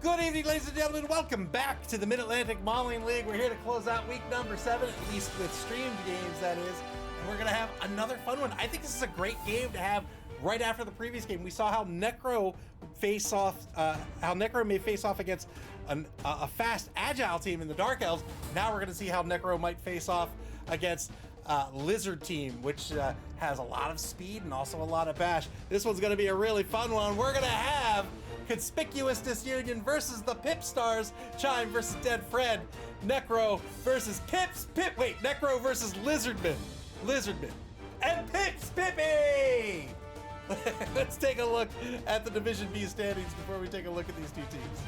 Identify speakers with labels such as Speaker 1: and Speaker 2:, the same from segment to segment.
Speaker 1: Good evening, ladies and gentlemen. Welcome back to the Mid-Atlantic Modeling League. We're here to close out week number 7, at least with streamed games, that is. And we're going to have another fun one. I think this is a great game to have right after the previous game. We saw how Necro may face off against a fast, agile team in the Dark Elves. Now we're going to see how Necro might face off against Lizard team, which has a lot of speed and also a lot of bash. This one's going to be a really fun one. We're going to have Conspicuous Disunion versus the Pipstars, Chime versus Dead Fred, Necro versus Necro versus Lizardman, and Pippy! Let's take a look at the Division B standings before we take a look at these two teams.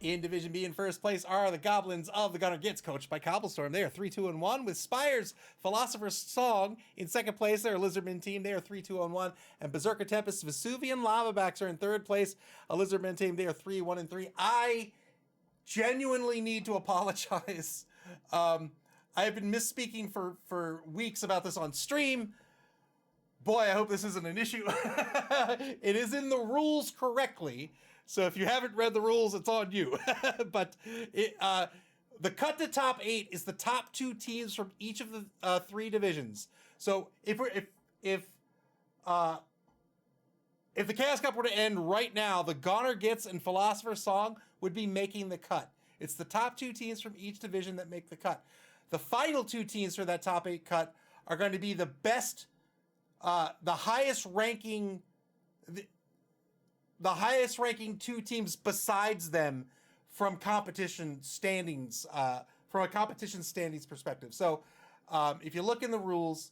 Speaker 1: In Division B, in first place are the Goblins of the Gunner Gits, coached by Cobblestorm. They are 3-2-1, with Spire's Philosopher's Song in second place. They're a Lizardman team. They are 3-2-1. And Berserker Tempest, Vesuvian Lavabacks are in third place, a Lizardman team. They are 3-1-3. I genuinely need to apologize. I have been misspeaking for weeks about this on stream. Boy, I hope this isn't an issue. It is in the rules correctly. So if you haven't read the rules, it's on you. But the cut to top 8 is the top 2 teams from each of the 3 divisions. So if the Chaos Cup were to end right now, the Goner Gits and Philosopher's Song would be making the cut. It's the top 2 teams from each division that make the cut. The final 2 teams for that top 8 cut are going to be the best, the highest ranking 2 teams besides them from competition standings, from a competition standings perspective. So if you look in the rules,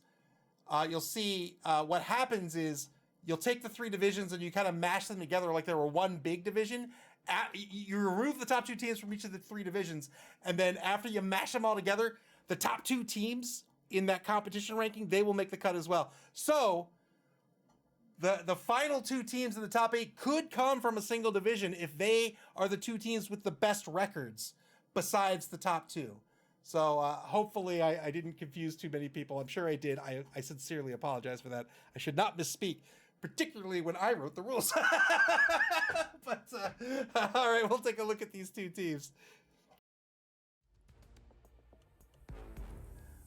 Speaker 1: you'll see what happens is you'll take the 3 divisions and you kind of mash them together like they were one big division. You remove the top 2 teams from each of the 3 divisions, and then after you mash them all together, the top 2 teams in that competition ranking, they will make the cut as well. So the final 2 teams in the top 8 could come from a single division if they are the 2 teams with the best records besides the top 2. So hopefully I didn't confuse too many people. I'm sure I did. I sincerely apologize for that. I should not misspeak, particularly when I wrote the rules. But all right, we'll take a look at these 2 teams.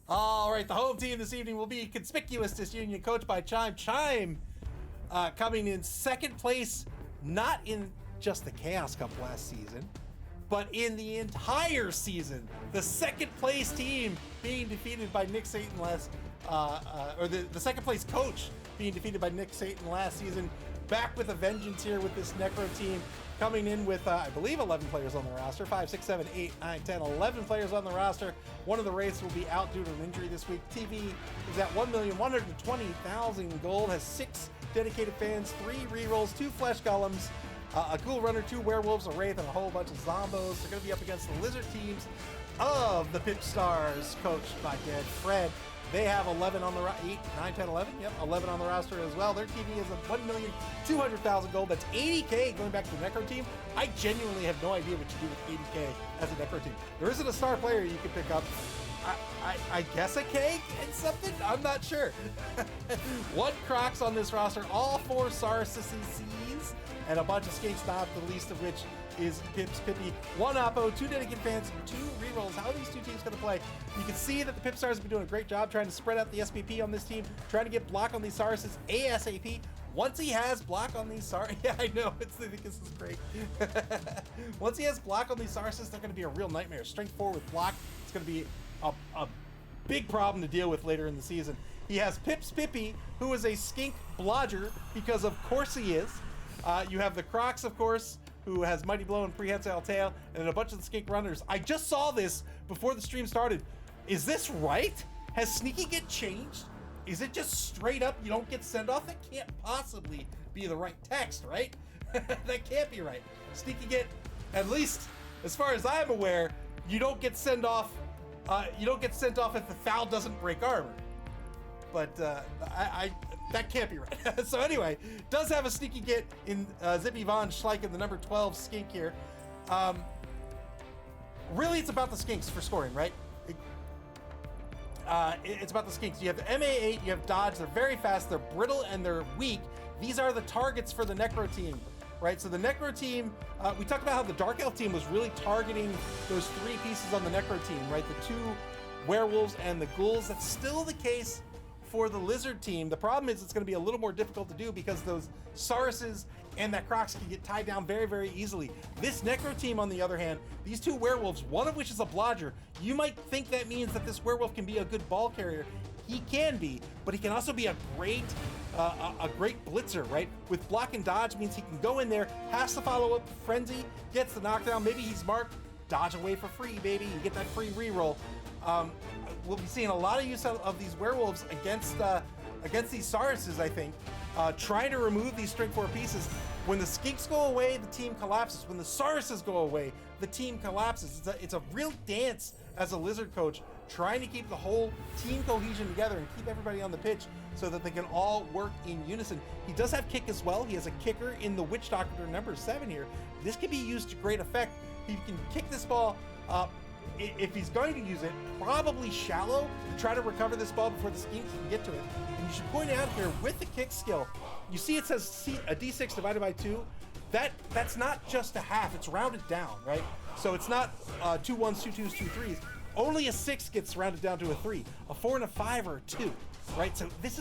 Speaker 1: All right, the home team this evening will be Conspicuous Disunion, coached by Chime. Chime coming in second place, not in just the Chaos Cup last season, but in the entire season. The second place team being defeated by Nick Satan the second place coach being defeated by Nick Satan last season. Back with a vengeance here with this Necro team, coming in with, I believe, 11 players on the roster. 5, 6, 7, 8, 9, 10, 11 players on the roster. One of the wraiths will be out due to an injury this week. TV is at 1,120,000 gold, has 6 dedicated fans, 3 rerolls, 2 flesh golems, a ghoul runner, 2 werewolves, a wraith, and a whole bunch of zombos. They're going to be up against the lizard teams of the Pipstars, coached by Dead Fred. They have 11 on the 8, 9, 10, 11. Yep, 11 on the roster as well. Their TV is at 1,200,000 gold. That's 80K going back to the Necro team. I genuinely have no idea what you do with 80K as a Necro team. There isn't a star player you can pick up. I guess a K and something? I'm not sure. 1 Crocs on this roster, all 4 Sarcisses, and a bunch of skinks, not the least of which is Pippy. 1 Oppo, 2 dedicated fans, 2 rerolls. How are these 2 teams going to play? You can see that the Pipstars have been doing a great job trying to spread out the SPP on this team, trying to get block on these Sarces ASAP. Once he has block on these Sarces, yeah, I know, I think this is great. Once he has block on these Sarces, they're going to be a real nightmare. Strength 4 with block, it's going to be a big problem to deal with later in the season. He has Pippy, who is a skink blodger, because of course he is. You have the Crocs, of course, who has Mighty Blow and Prehensile Tail, and then a bunch of the skink runners. I just saw this before the stream started. Is this right? Has Sneaky Get changed? Is it just straight up you don't get send off? That can't possibly be the right text, right? That can't be right. Sneaky Get, at least as far as I'm aware, you don't get sent off. You don't get sent off if the foul doesn't break armor. But that can't be right. So anyway, does have a Sneaky Get in Zippy Von Schleichen, the number 12 skink here. Really, it's about the skinks for scoring, right? it's about the skinks. You have the MA8, you have dodge. They're very fast, they're brittle, and they're weak. These are the targets for the Necro team, right? So the Necro team, we talked about how the Dark Elf team was really targeting those 3 pieces on the Necro team, right? The 2 werewolves and the ghouls. That's still the case for the Lizard team. The problem is it's going to be a little more difficult to do because those Sauruses and that Crocs can get tied down very, very easily. This Necro team, on the other hand, these 2 werewolves, one of which is a blodger, you might think that means that this werewolf can be a good ball carrier. He can be, but he can also be a great blitzer, right? With block and dodge means he can go in there, has to follow up Frenzy, gets the knockdown, maybe he's marked, dodge away for free, baby, you get that free reroll. We'll be seeing a lot of use of these werewolves against these Sauruses, I think, trying to remove these string 4 pieces. When the skinks go away, the team collapses. When the Sauruses go away, the team collapses. It's a real dance as a Lizard coach, trying to keep the whole team cohesion together and keep everybody on the pitch so that they can all work in unison. He does have kick as well. He has a kicker in the Witch Doctor number 7 here. This can be used to great effect. He can kick this ball, if he's going to use it, probably shallow to try to recover this ball before the skinks can get to it. And you should point out here, with the kick skill, you see it says a D6 divided by 2. That's not just a half, it's rounded down, right? So it's not 2 1s, 2 2s, 2 3s. Only a 6 gets rounded down to a 3. A 4 and a 5 are a 2, right? So this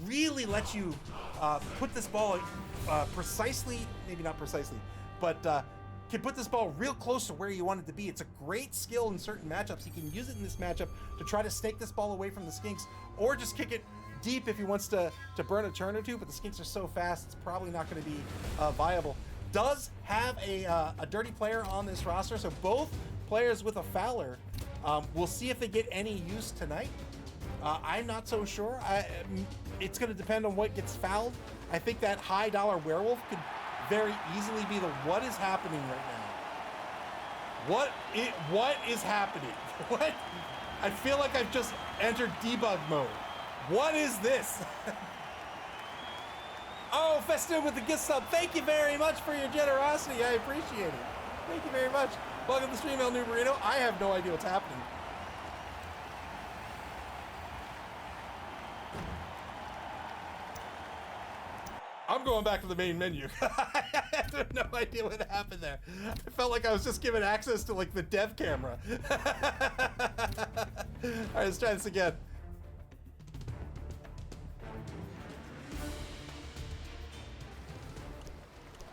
Speaker 1: really lets you put this ball precisely, maybe not precisely, but can put this ball real close to where you want it to be. It's a great skill in certain matchups. He can use it in this matchup to try to snake this ball away from the skinks, or just kick it deep if he wants to burn a turn or two, but the skinks are so fast, it's probably not going to be viable. Does have a dirty player on this roster, so both players with a fouler. We'll see if they get any use tonight. I'm not so sure. It's going to depend on what gets fouled. I think that high dollar werewolf could very easily be the what is happening right now. What is happening? What? I feel like I've just entered debug mode. What is this? Oh, Festoon with the gift sub. Thank you very much for your generosity. I appreciate it. Thank you very much. Welcome to the stream, El Numerino. I have no idea what's happening. I'm going back to the main menu. I have no idea what happened there. I felt like I was just given access to like the dev camera. All right, let's try this again.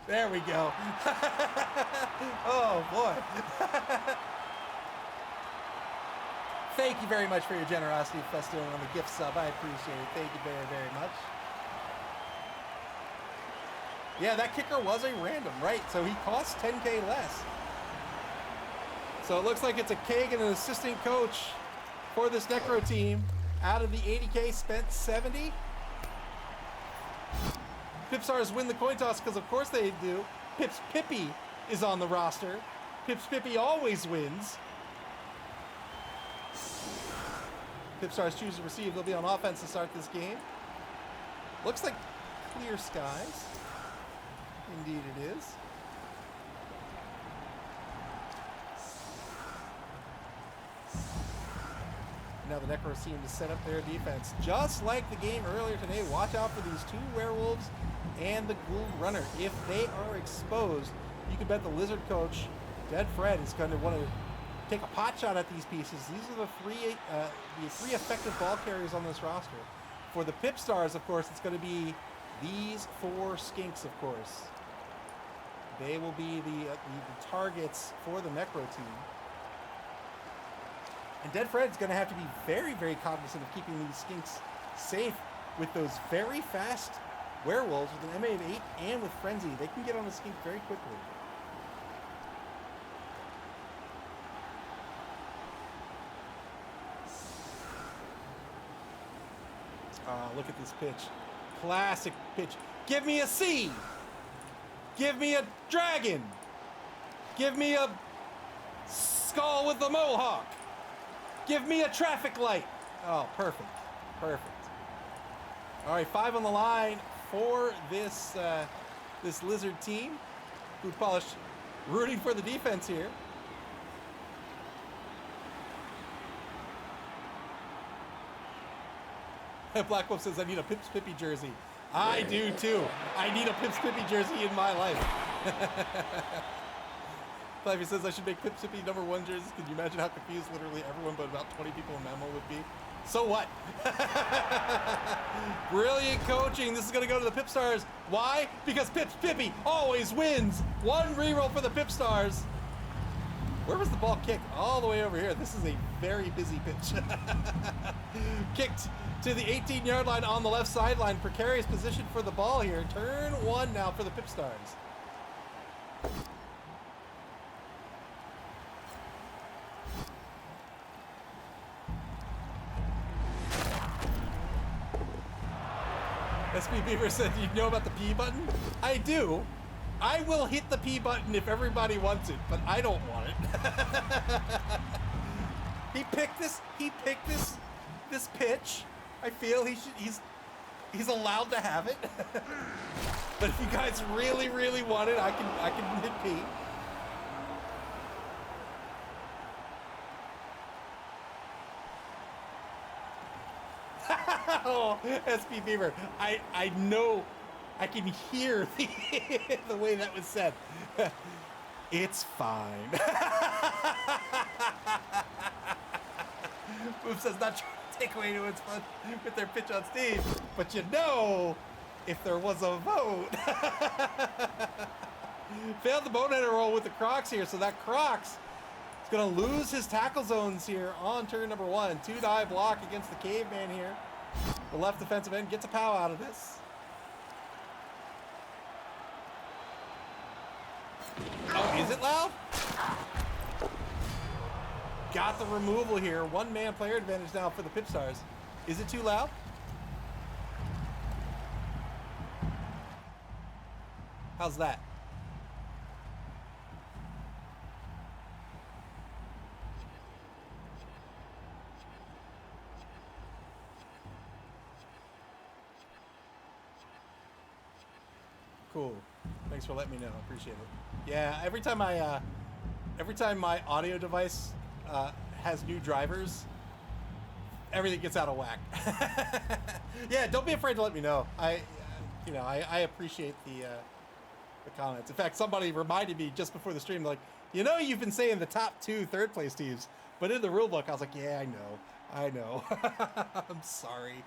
Speaker 1: There we go. Oh boy. Thank you very much for your generosity, Festoon, on the gift sub. I appreciate it. Thank you very, very much. Yeah, that kicker was a random, right? So he costs 10K less. So it looks like it's a Keg and an assistant coach for this Necro team. Out of the 80K, spent 70. Pipstars win the coin toss because of course they do. Pips Pippy is on the roster. Pips Pippy always wins. Pipstars choose to receive. They'll be on offense to start this game. Looks like clear skies. Indeed it is. Now the Necros seem to set up their defense. Just like the game earlier today, watch out for these 2 werewolves and the ghoul runner. If they are exposed, you can bet the Lizard coach, Dead Fred, is going to want to take a pot shot at these pieces. These are the three effective ball carriers on this roster. For the Pipstars, of course, it's going to be these 4 skinks, of course. They will be the targets for the Necro team. And Dead Fred's going to have to be very, very cognizant of keeping these skinks safe with those very fast werewolves with an MA of 8 and with Frenzy. They can get on the skink very quickly. Look at this pitch. Classic pitch. Give me a C. Give me a dragon. Give me a skull with a mohawk. Give me a traffic light. Oh, perfect. Perfect. All right, 5 on the line for this this Lizard team. Boot Polish rooting for the defense here. Black Wolf says, I need a Pips Pippy jersey. I do too. I need a Pips Pippy jersey in my life. Flavia says I should make Pips Pippy #1 jerseys. Can you imagine how confused literally everyone but about 20 people in MAML would be? So what? Brilliant coaching. This is going to go to the Pipstars. Why? Because Pips Pippy always wins. 1 reroll for the Pipstars. Where was the ball kicked? All the way over here. This is a very busy pitch. Kicked to the 18-yard line on the left sideline. Precarious position for the ball here. Turn 1 now for the Pipstars. SB Beaver said, you know about the P button? I do. I will hit the P button if everybody wants it, but I don't want it. He picked this pitch. I feel he's allowed to have it. But if you guys really, really want it, I can hit P. Oh, SB Beaver. I know, I can hear the way that was said. It's fine. Boom says not trying to take away anyone's fun with their pitch on Steve, but you know, if there was a vote. Failed the boneheader roll with the Crocs here, so that Crocs is going to lose his tackle zones here on turn #1. 2-die block against the Caveman here. The left defensive end gets a pow out of this. Oh, is it loud? Got the removal here. 1-man player advantage now for the Pipstars. Is it too loud? How's that? Cool. Thanks for letting me know. Appreciate it. Yeah, every time my audio device has new drivers, everything gets out of whack. Yeah, don't be afraid to let me know. I appreciate the comments. In fact, somebody reminded me just before the stream, like, you've been saying the top 2 third-place teams, but in the rule book, I was like, yeah, I know. I'm sorry.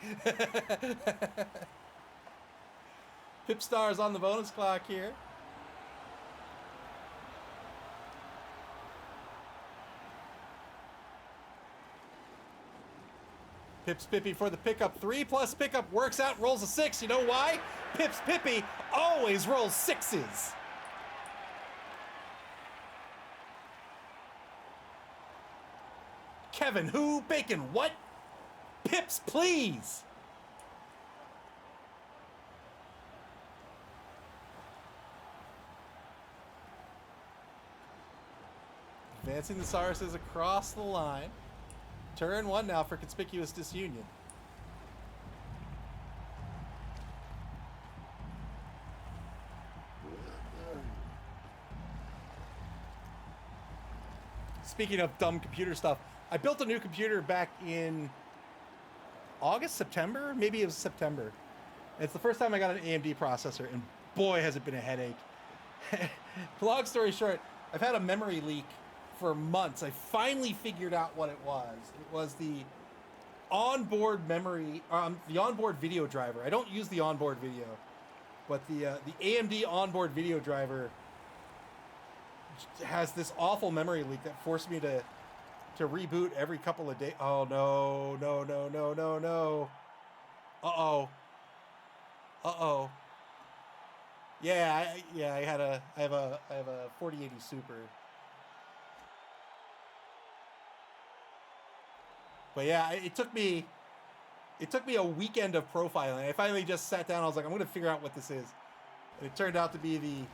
Speaker 1: Pipstars on the bonus clock here. Pips Pippy for the pickup. 3+ pickup works out, rolls a 6. You know why? Pips Pippy always rolls 6s. Kevin, who? Bacon, what? Pips, please. Advancing the Sauruses across the line. Turn 1 now for Conspicuous Disunion. Speaking of dumb computer stuff, I built a new computer back in August, September? Maybe it was September. It's the first time I got an AMD processor, and boy, has it been a headache. Long story short, I've had a memory leak for months. I finally figured out what it was. It was the onboard memory, the onboard video driver. I don't use the onboard video, but the AMD onboard video driver has this awful memory leak that forced me to reboot every couple of days. Oh no. Uh-oh. Yeah, I have a 4080 Super. But yeah, it took me a weekend of profiling. I finally just sat down. I was like, I'm going to figure out what this is. And it turned out to be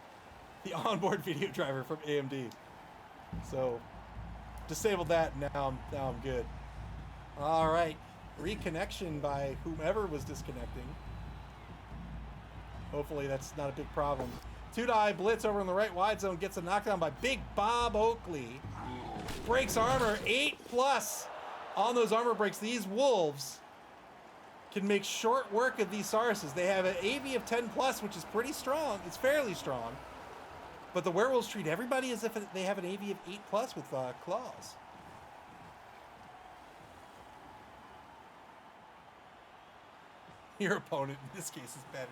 Speaker 1: the onboard video driver from AMD. So disabled that. And now I'm good. All right, reconnection by whomever was disconnecting. Hopefully that's not a big problem. 2-die blitz over in the right wide zone gets a knockdown by Big Bob Oakley. Breaks armor 8+ on those armor breaks. These Wolves can make short work of these Sauruses. They have an AV of 10 plus, which is pretty strong. It's fairly strong. But the werewolves treat everybody as if they have an AV of 8 plus with claws. Your opponent, in this case, is bad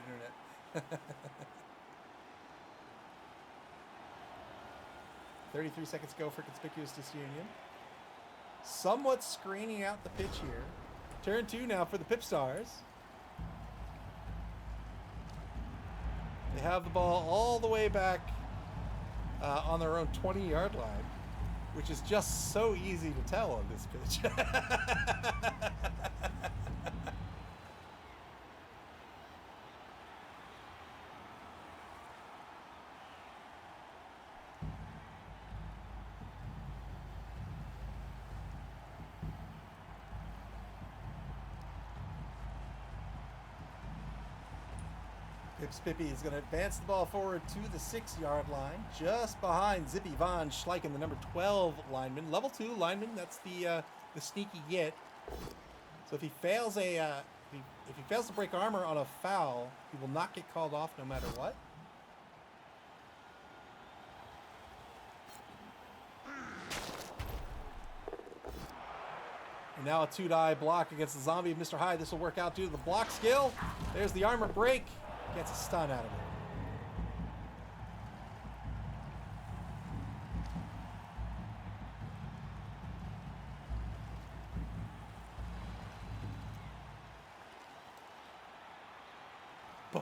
Speaker 1: internet. 33 seconds to go for Conspicuous Disunion. Somewhat screening out the pitch here. Turn 2 now for the Pipstars. They have the ball all the way back on their own 20-yard line, which is just so easy to tell on this pitch. Pippy is going to advance the ball forward to the 6-yard line, just behind Zippy Von Schleichen, the number 12 lineman. Level 2 lineman, that's the sneaky get. So if he fails if he fails to break armor on a foul, he will not get called off no matter what. And now a 2-die block against the zombie of Mr. Hyde. This will work out due to the block skill. There's the armor break. Gets a stun out of it.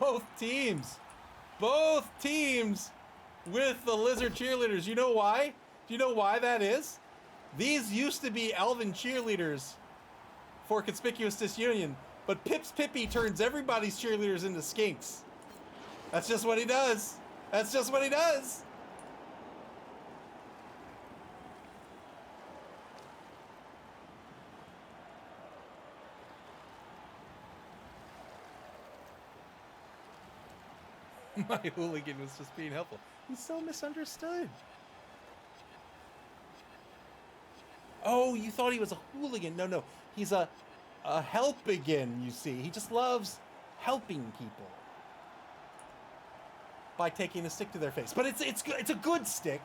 Speaker 1: Both teams with the lizard cheerleaders. You know why? Do you know why that is? These used to be elven cheerleaders for Conspicuous Disunion. But Pips Pippy turns everybody's cheerleaders into skinks. That's just what he does. That's just what he does. My hooligan was just being helpful. He's so misunderstood. Oh, you thought he was a hooligan. No. He's a help-again, you see. He just loves helping people by taking a stick to their face. But it's a good stick,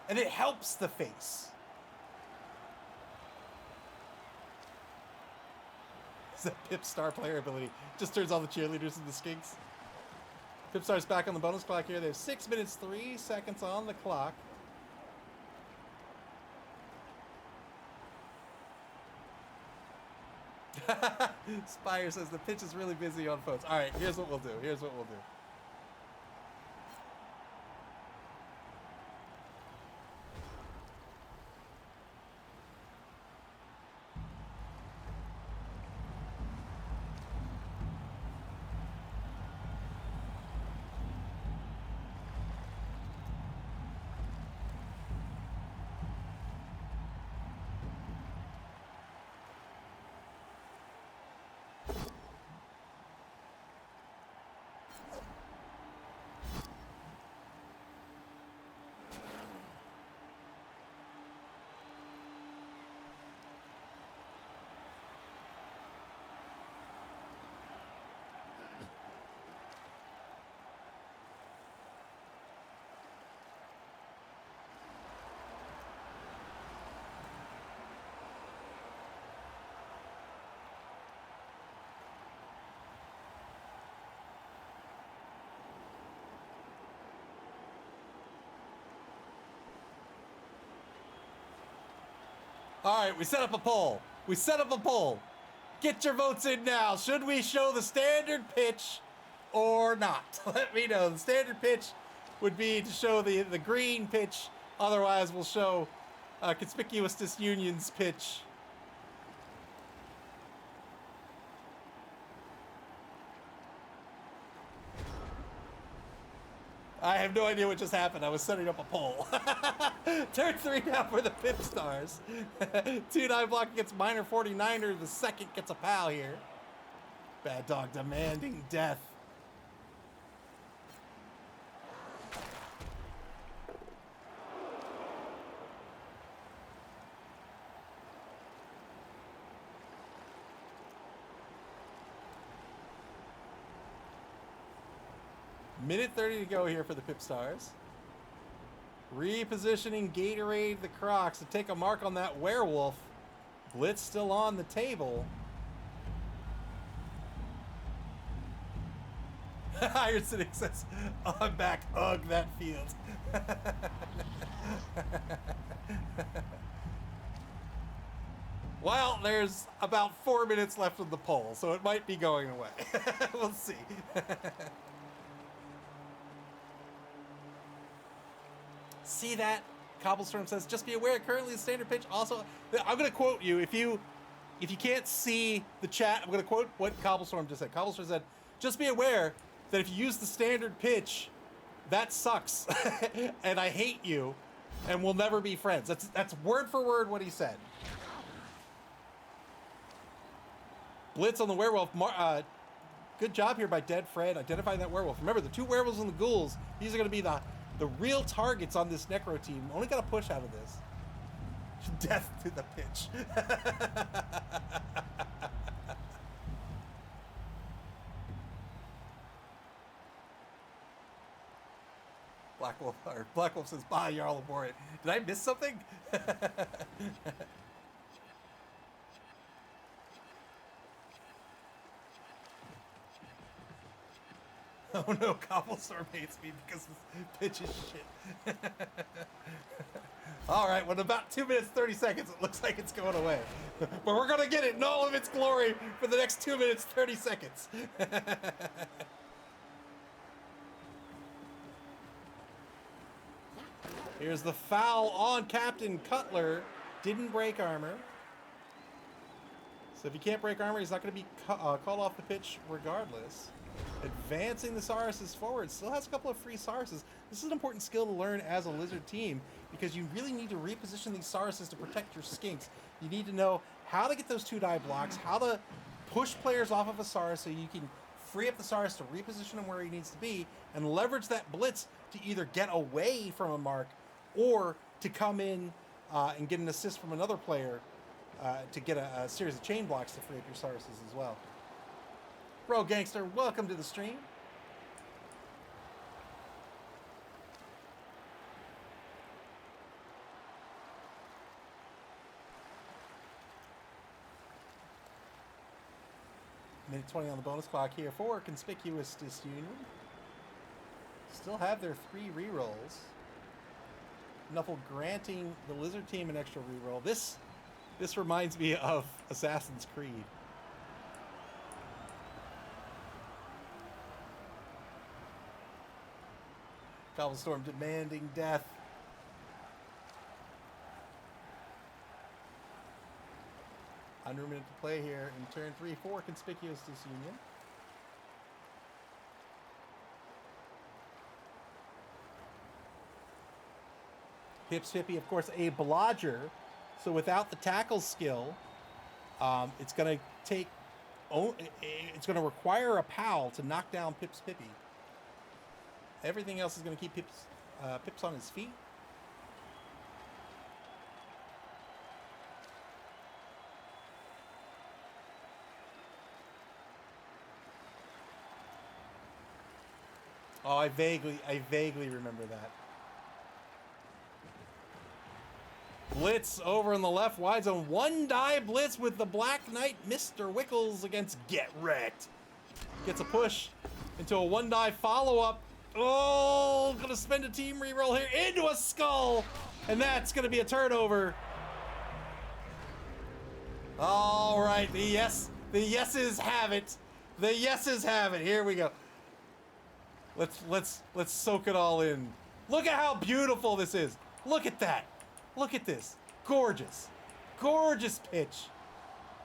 Speaker 1: and it helps the face. It's that Pipstar player ability. Just turns all the cheerleaders into skinks. Pipstar's back on the bonus clock here. They have 6 minutes, 3 seconds on the clock. Spire says the pitch is really busy on phones. All right, here's what we'll do. All right, we set up a poll. Get your votes in now. Should we show the standard pitch or not? Let me know. The standard pitch would be to show the green pitch. Otherwise, we'll show Conspicuous Disunion's pitch. I have no idea what just happened. I was setting up a poll. Turn 3 now for the Pipstars. 2-9 block against Minor 49er. The second gets a pal here. Bad Dog demanding death. Minute 30 to go here for the Pipstars. Repositioning Gatorade the Crocs to take a mark on that werewolf. Blitz still on the table. Iron City says, I'm back. Ugh, that field. Well, there's about 4 minutes left of the poll, so it might be going away. We'll see. See that? Cobblestorm says, just be aware, currently the standard pitch also... I'm going to quote you. If you can't see the chat, I'm going to quote what Cobblestorm just said. Cobblestorm said, just be aware that if you use the standard pitch, that sucks. And I hate you, and we'll never be friends. That's word for word what he said. Blitz on the werewolf. Good job here by Dead Fred identifying that werewolf. Remember, the two werewolves and the ghouls, these are going to be the real targets on this Necro team. Only got a push out of this. Death to the pitch. Black Wolf says, bye, Jarl aboard. Did I miss something? Oh no, Cobblestorm hates me because this pitch is shit. Alright, well, in about 2 minutes, 30 seconds, it looks like it's going away. But we're going to get it in all of its glory for the next 2 minutes, 30 seconds. Here's the foul on Captain Cutler. Didn't break armor. So if he can't break armor, he's not going to be called off the pitch regardless. Advancing the Sauruses forward. Still has a couple of free Sauruses. This is an important skill to learn as a Lizard team because you really need to reposition these Sauruses to protect your Skinks. You need to know how to get those 2-die blocks, how to push players off of a Saurus so you can free up the Saurus to reposition him where he needs to be and leverage that blitz to either get away from a mark or to come in and get an assist from another player to get a series of chain blocks to free up your Sauruses as well. Bro Gangster, welcome to the stream. Minute 20 on the bonus clock here for Conspicuous Disunion. Still have their 3 rerolls. Knuffle granting the Lizard team an extra reroll. This reminds me of Assassin's Creed. Cobblestorm demanding death. Under a minute to play here in turn 3 for Conspicuous Disunion. Pips Hippie, of course, a blodger. So without the tackle skill, it's going to require a POW to knock down Pips Hippie. Everything else is going to keep Pips on his feet. Oh, I vaguely remember that. Blitz over on the left, wide zone. 1-die blitz with the Black Knight, Mr. Wickles against Get Wrecked. Gets a push into a 1-die follow-up. Oh, gonna spend a team reroll here into a skull, and that's gonna be a turnover. All right, the yeses have it. The yeses have it. Here we go. Let's soak it all in. Look at how beautiful this is. Look at that. Look at this. Gorgeous. Gorgeous pitch.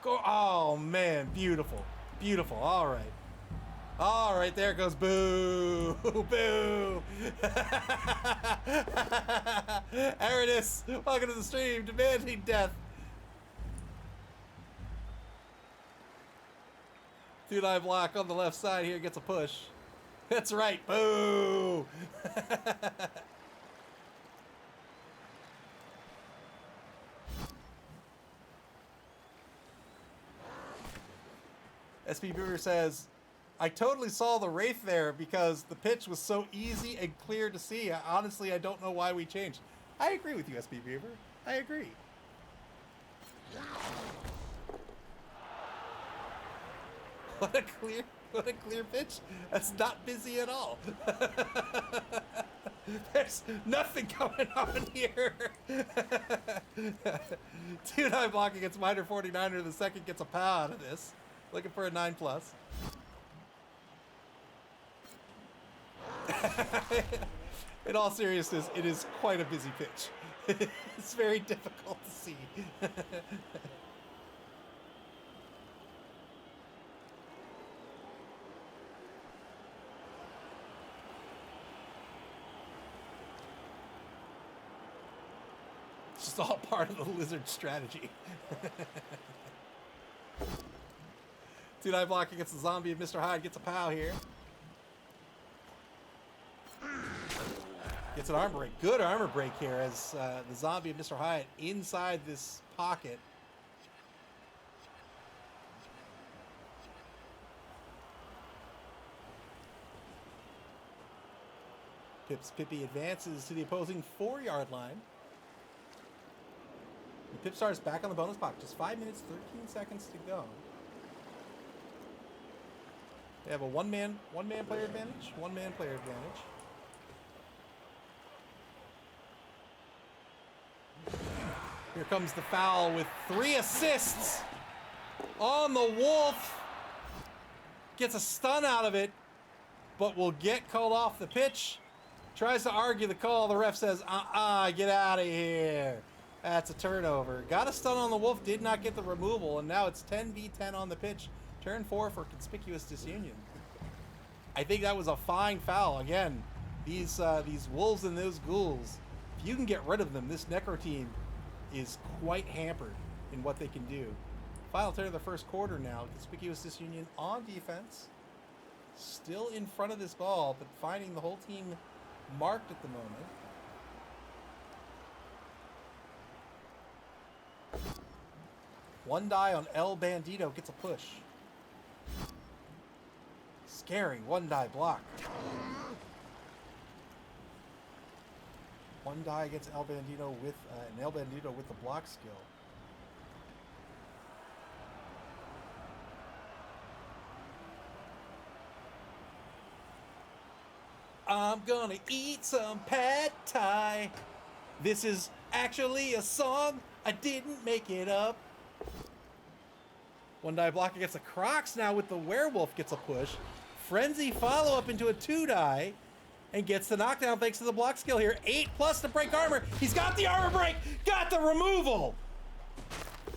Speaker 1: Oh man, beautiful. Beautiful. All right. All right, there it goes. Boo! Boo! Aridus, welcome to the stream, demanding death. 2-die block on the left side here gets a push. That's right. Boo! SP Brewer says, I totally saw the Wraith there because the pitch was so easy and clear to see. Honestly, I don't know why we changed. I agree with you, SB Beaver. I agree. What a clear pitch. That's not busy at all. There's nothing going on here. 2-9 block against minor 49er. The second gets a pow out of this. Looking for a 9+. In all seriousness, it is quite a busy pitch. It's very difficult to see. It's just all part of the lizard strategy. 2-9 block against the zombie of Mr. Hyde. Gets a pow here. Gets an armor break. Good armor break here as the zombie of Mr. Hyde inside this pocket. Pippy advances to the opposing 4-yard line. The Pipstars back on the bonus block. Just 5 minutes, 13 seconds to go. They have a one-man player advantage. One-man player advantage. Here comes the foul with 3 assists on the Wolf. Gets a stun out of it, but will get called off the pitch. Tries to argue the call. The ref says, get out of here. That's a turnover. Got a stun on the Wolf, did not get the removal, and now it's 10v10 on the pitch. Turn 4 for Conspicuous Disunion. I think that was a fine foul. Again, these Wolves and those Ghouls, if you can get rid of them, this Necro team is quite hampered in what they can do. Final turn of the first quarter now. Conspicuous Disunion on defense. Still in front of this ball, but finding the whole team marked at the moment. One die on El Bandito gets a push. Scary, 1-die block. One die against El Bandito with an El Bandito with the block skill. I'm gonna eat some pad thai. This is actually a song. I didn't make it up. 1-die block against the Crocs now with the Werewolf gets a push. Frenzy follow-up into a 2-die and gets the knockdown thanks to the block skill here. 8+ to break armor. He's got the armor break. Got the removal.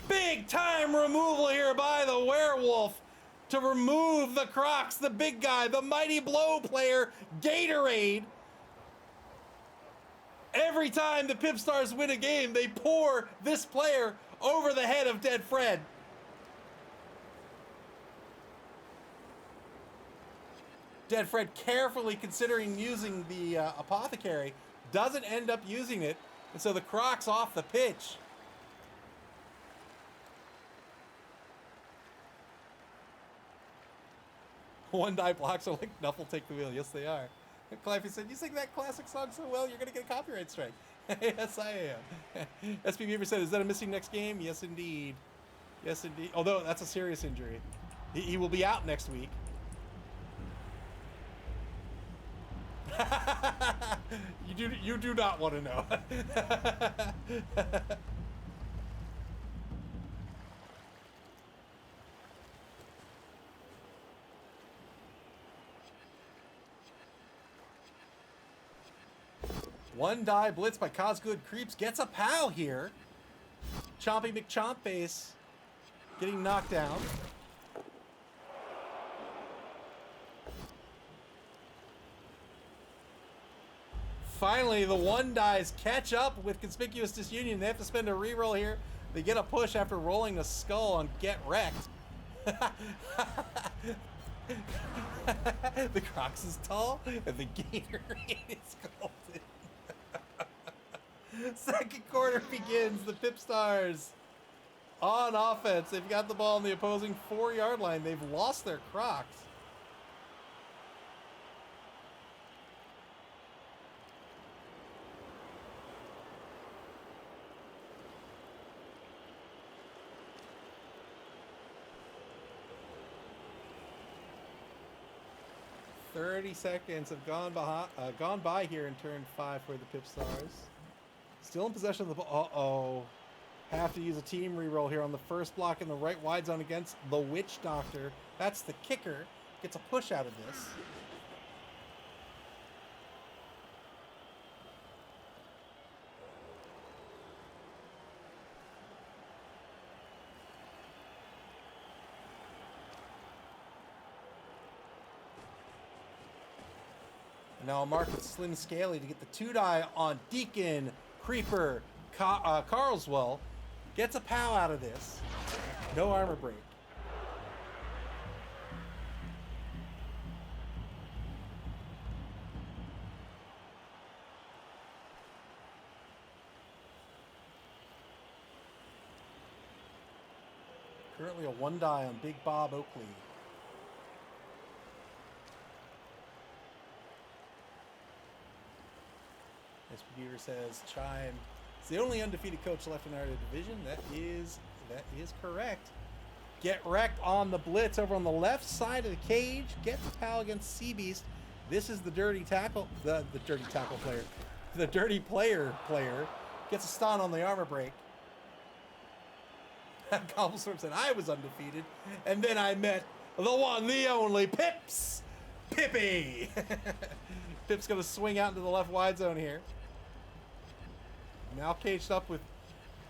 Speaker 1: Big time removal here by the Werewolf to remove the Crocs, the big guy, the Mighty Blow player, Gatorade. Every time the Pipstars win a game, they pour this player over the head of Dead Fred. Dead Fred carefully considering using the Apothecary, doesn't end up using it, and so the Crocs off the pitch. One-die blocks are like Knuffle take the wheel. Yes, they are. Cliffy said, you sing that classic song so well, you're going to get a copyright strike. Yes, I am. SB Beaver said, is that a missing next game? Yes, indeed. Yes, indeed. Although, that's a serious injury. He will be out next week. You do not want to know. One-die blitz by Cosgood Creeps gets a pow here. Chompy McChompface getting knocked down. Finally, the one-dies catch up with Conspicuous Disunion. They have to spend a reroll here. They get a push after rolling the skull on Get Wrecked. The Crocs is tall, and the Gatorade is golden. Second quarter begins. The Pipstars on offense. They've got the ball on the opposing 4-yard line. They've lost their Crocs. 30 seconds have gone by here in turn 5 for the Pipstars. Still in possession of the ball. Uh-oh. Have to use a team reroll here on the first block in the right wide zone against the Witch Doctor. That's the kicker. Gets a push out of this. And now a mark with Slim Scaly to get the 2-die on Deacon, Creeper, Carlswell. Gets a POW out of this. No armor break. Currently a 1-die on Big Bob Oakley. This computer says Chime is the only undefeated coach left in our division. That is correct. Get wrecked on the blitz over on the left side of the cage. Gets a POW against Sea Beast. This is the dirty tackle, the dirty tackle player. The dirty player gets a stun on the armor break. Cobblestorm said I was undefeated, and then I met the one, the only Pips. Pippy. Pip's gonna swing out into the left wide zone here. Now caged up with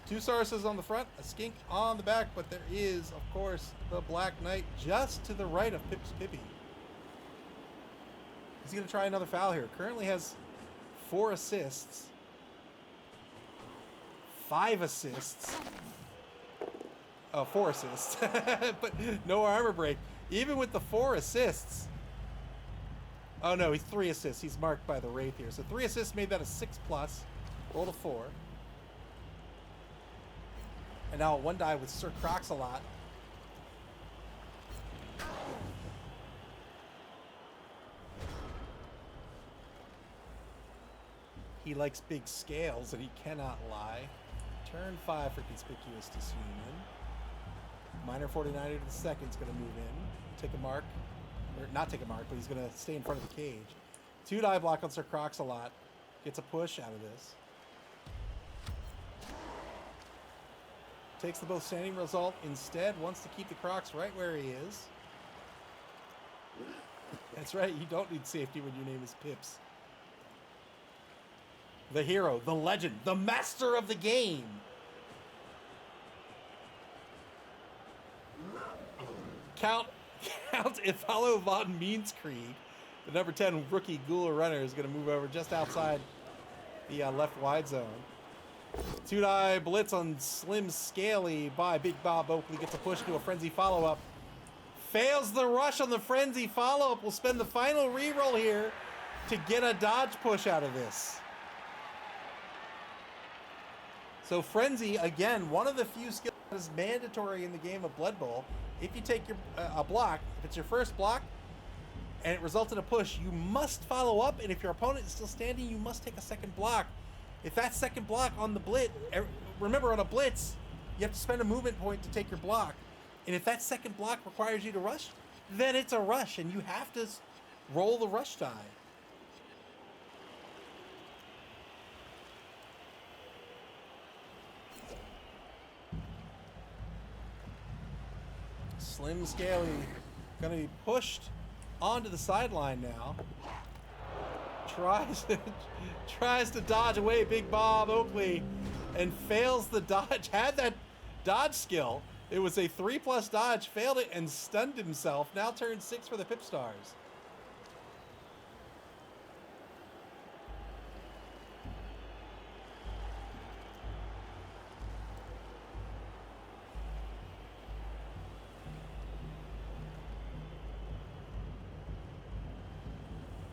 Speaker 1: 2 Sarses on the front, a Skink on the back, but there is, of course, the Black Knight just to the right of Pip's Pippy. He's going to try another foul here. Currently has 4 assists. 5 assists. Oh, 4 assists. But no armor break. Even with the 4 assists. Oh, no, he's 3 assists. He's marked by the Wraith here. So 3 assists made that a 6+. Rolled a 4. And now a 1-die with Sir Crocs-a-Lot. He likes big scales and he cannot lie. Turn 5 for Conspicuous Disunion. Minor 49er to the second is going to move in. Take a mark. Or not take a mark, but he's going to stay in front of the cage. 2-die block on Sir Crocs-a-Lot. Gets a push out of this. Takes the both standing result instead. Wants to keep the Crocs right where he is. That's right. You don't need safety when your name is Pips. The hero, the legend, the master of the game. Count Ifalo von Meanskrieg, the number 10 rookie Ghoul runner, is going to move over just outside the left wide zone. 2-die blitz on Slim Scaly by Big Bob Oakley. Gets a push to a frenzy follow-up. Fails the rush on the frenzy follow-up. We'll spend the final reroll here to get a dodge push out of this. So frenzy, again, one of the few skills that is mandatory in the game of Blood Bowl. If you take a block, if it's your first block and it results in a push, you must follow up, and if your opponent is still standing, you must take a second block. If that second block on the blitz, remember on a blitz, you have to spend a movement point to take your block. And if that second block requires you to rush, then it's a rush, and you have to roll the rush die. Slim Scaly going to be pushed onto the sideline now. Tries to dodge away Big Bob Oakley and fails the dodge. Had that dodge skill. It was a 3+ dodge, failed it and stunned himself. Now turn 6 for the Pipstars.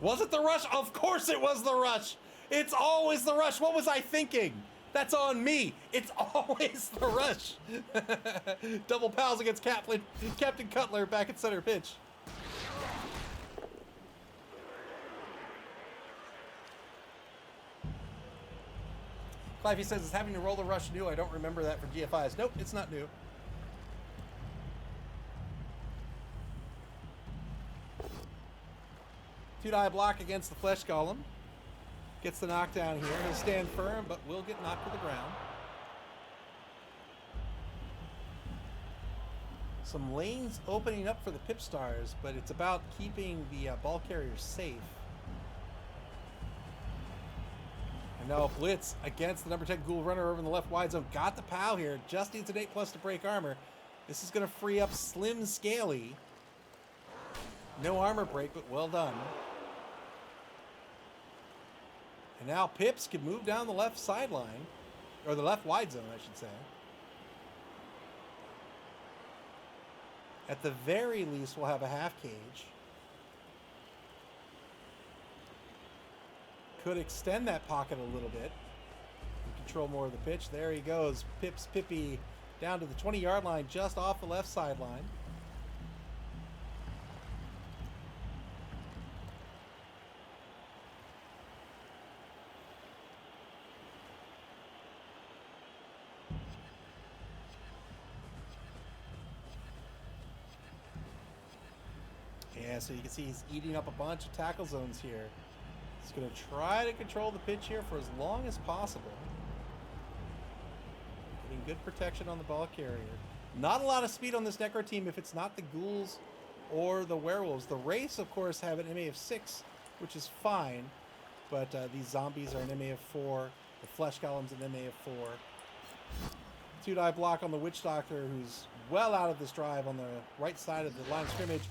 Speaker 1: Was it the rush? Of course it was the rush. It's always the rush. What was I thinking? That's on me. It's always the rush. Double pals against Captain Cutler back at center pitch. Clive, he says, is having to roll the rush new? I don't remember that from GFIs. Nope, it's not new. Two-die block against the Flesh Golem. Gets the knockdown here. He'll stand firm, but will get knocked to the ground. Some lanes opening up for the Pipstars, but it's about keeping the ball carriers safe. And now Blitz against the number 10 Ghoul Runner over in the left wide zone. Got the POW here. Just needs an 8+ to break armor. This is going to free up Slim Scaly. No armor break, but well done. And now Pips can move down the left sideline. Or the left wide zone, I should say. At the very least, we'll have a half cage. Could extend that pocket a little bit. Control more of the pitch. There he goes. Pips Pippy down to the 20-yard line, just off the left sideline. Yeah, so you can see he's eating up a bunch of tackle zones here. He's going to try to control the pitch here for as long as possible. Getting good protection on the ball carrier. Not a lot of speed on this Necro team if it's not the Ghouls or the Werewolves. The Wraiths, of course, have an MA of 6, which is fine. But these zombies are an MA of 4. The Flesh Golem's an MA of 4. Two-die block on the Witch Doctor, who's well out of this drive on the right side of the line of scrimmage.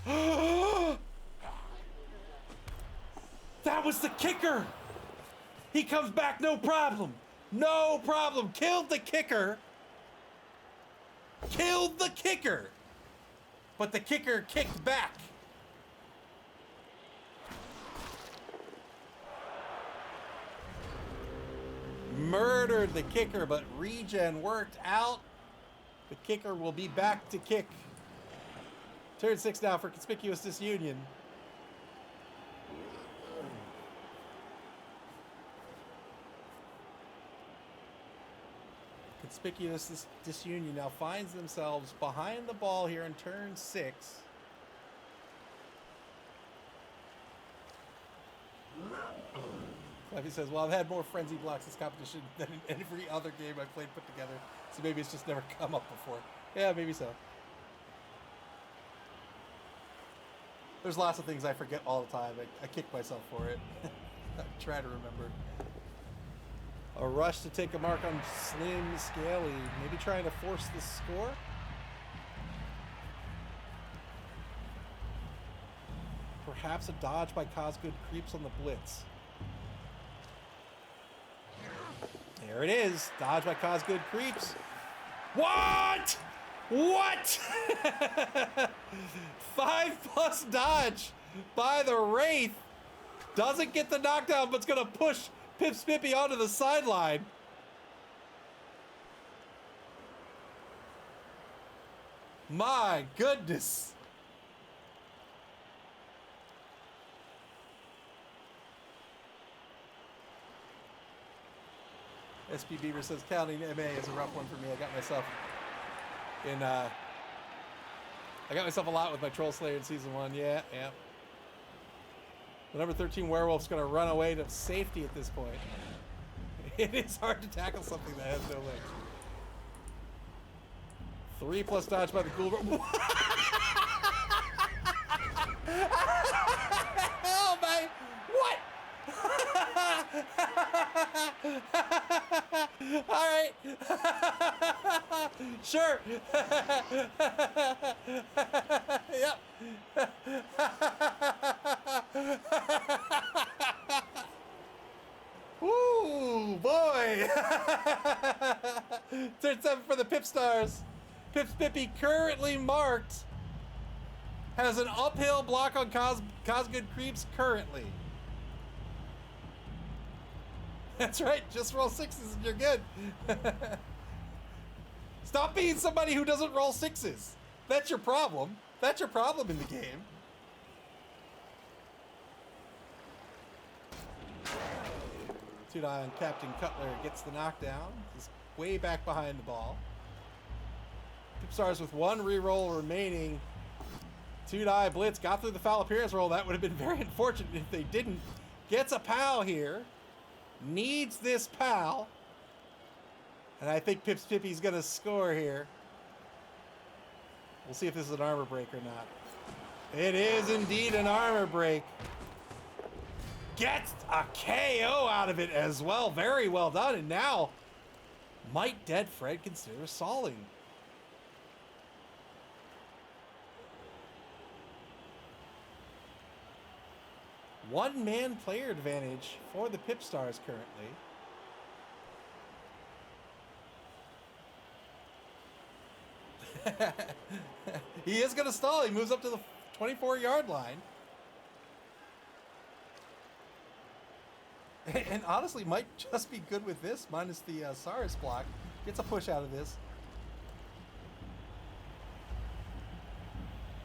Speaker 1: That was the kicker! He comes back, no problem. No problem. Killed the kicker. Killed the kicker. But the kicker kicked back. Murdered the kicker, but regen worked out. The kicker will be back to kick. Turn 6 now for Conspicuous Disunion. Conspicuous Disunion now finds themselves behind the ball here in turn 6. Levy says, well, I've had more frenzy blocks this competition than in every other game I've played put together, so maybe it's just never come up before. Yeah, maybe so. There's lots of things I forget all the time. I kick myself for it. I try to remember. A rush to take a mark on Slim Scaly. Maybe trying to force the score. Perhaps a dodge by Cosgood creeps on the blitz. There it is. Dodge by Cosgood creeps. What? What? 5+ dodge by the Wraith. Doesn't get the knockdown, but it's going to push Pips Pippy onto the sideline. My goodness. SP Beaver says counting MA is a rough one for me. I got myself a lot with my Troll Slayer in season 1. Yeah. The number 13 Werewolf's going to run away to safety at this point. It is hard to tackle something that has no legs. 3+ dodge by the Ghoul. Oh my! What? All right. Sure. Yep. Ooh, boy. Turn 7 for the Pipstars. Pips Pippy currently marked. Has an uphill block on Cosgood Creeps currently. That's right, just roll 6s and you're good. Stop being somebody who doesn't roll 6s. That's your problem. That's your problem in the game. Two-die on Captain Cutler gets the knockdown. He's way back behind the ball. Pipstars with 1 reroll remaining Two-die blitz got through the foul appearance roll. That would have been very unfortunate if they didn't. Gets a pal here. Needs this pal. And I think Pips Pippy's going to score here. We'll see if this is an armor break or not. It is indeed an armor break. Gets a KO out of it as well. Very well done. And now, might Dead Fred consider stalling? One-man player advantage for the Pipstars currently. He is going to stall. He moves up to the 24-yard line. And honestly, might just be good with this, minus the Saris block. Gets a push out of this.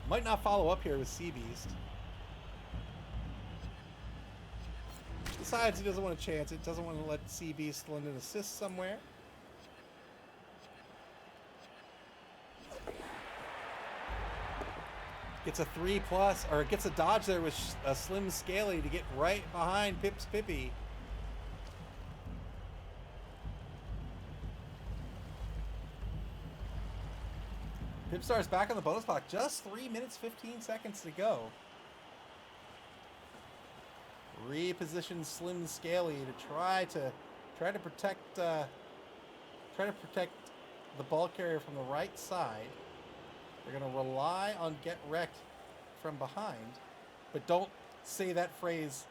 Speaker 1: Might not follow up here with Sea Beast. Decides he doesn't want to chance it. Doesn't want to let Sea Beast lend an assist somewhere. Gets a 3+, or gets a dodge there with a Slim Scaly to get right behind Pips Pippy. Pipstars back on the bonus clock. Just 3 minutes, 15 seconds to go. Reposition Slim Scaly to try to protect the ball carrier from the right side. They're going to rely on get wrecked from behind, but don't say that phrase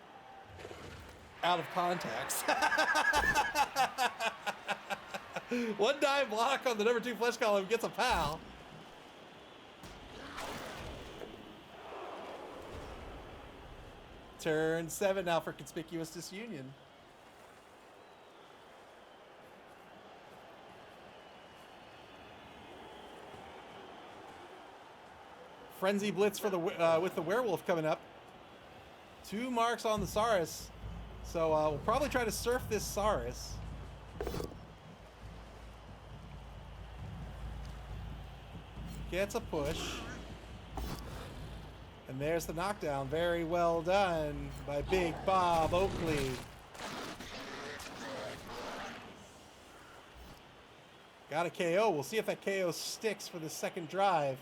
Speaker 1: out of context. One dive block on the number 2 flesh column, gets a pal. Turn 7 now for Conspicuous Disunion. Frenzy Blitz for the with the Werewolf coming up. 2 marks on the Saurus. So we'll probably try to surf this Saurus. Gets a push. And there's the knockdown. Very well done by Big Bob Oakley. Got a KO. We'll see if that KO sticks for the second drive.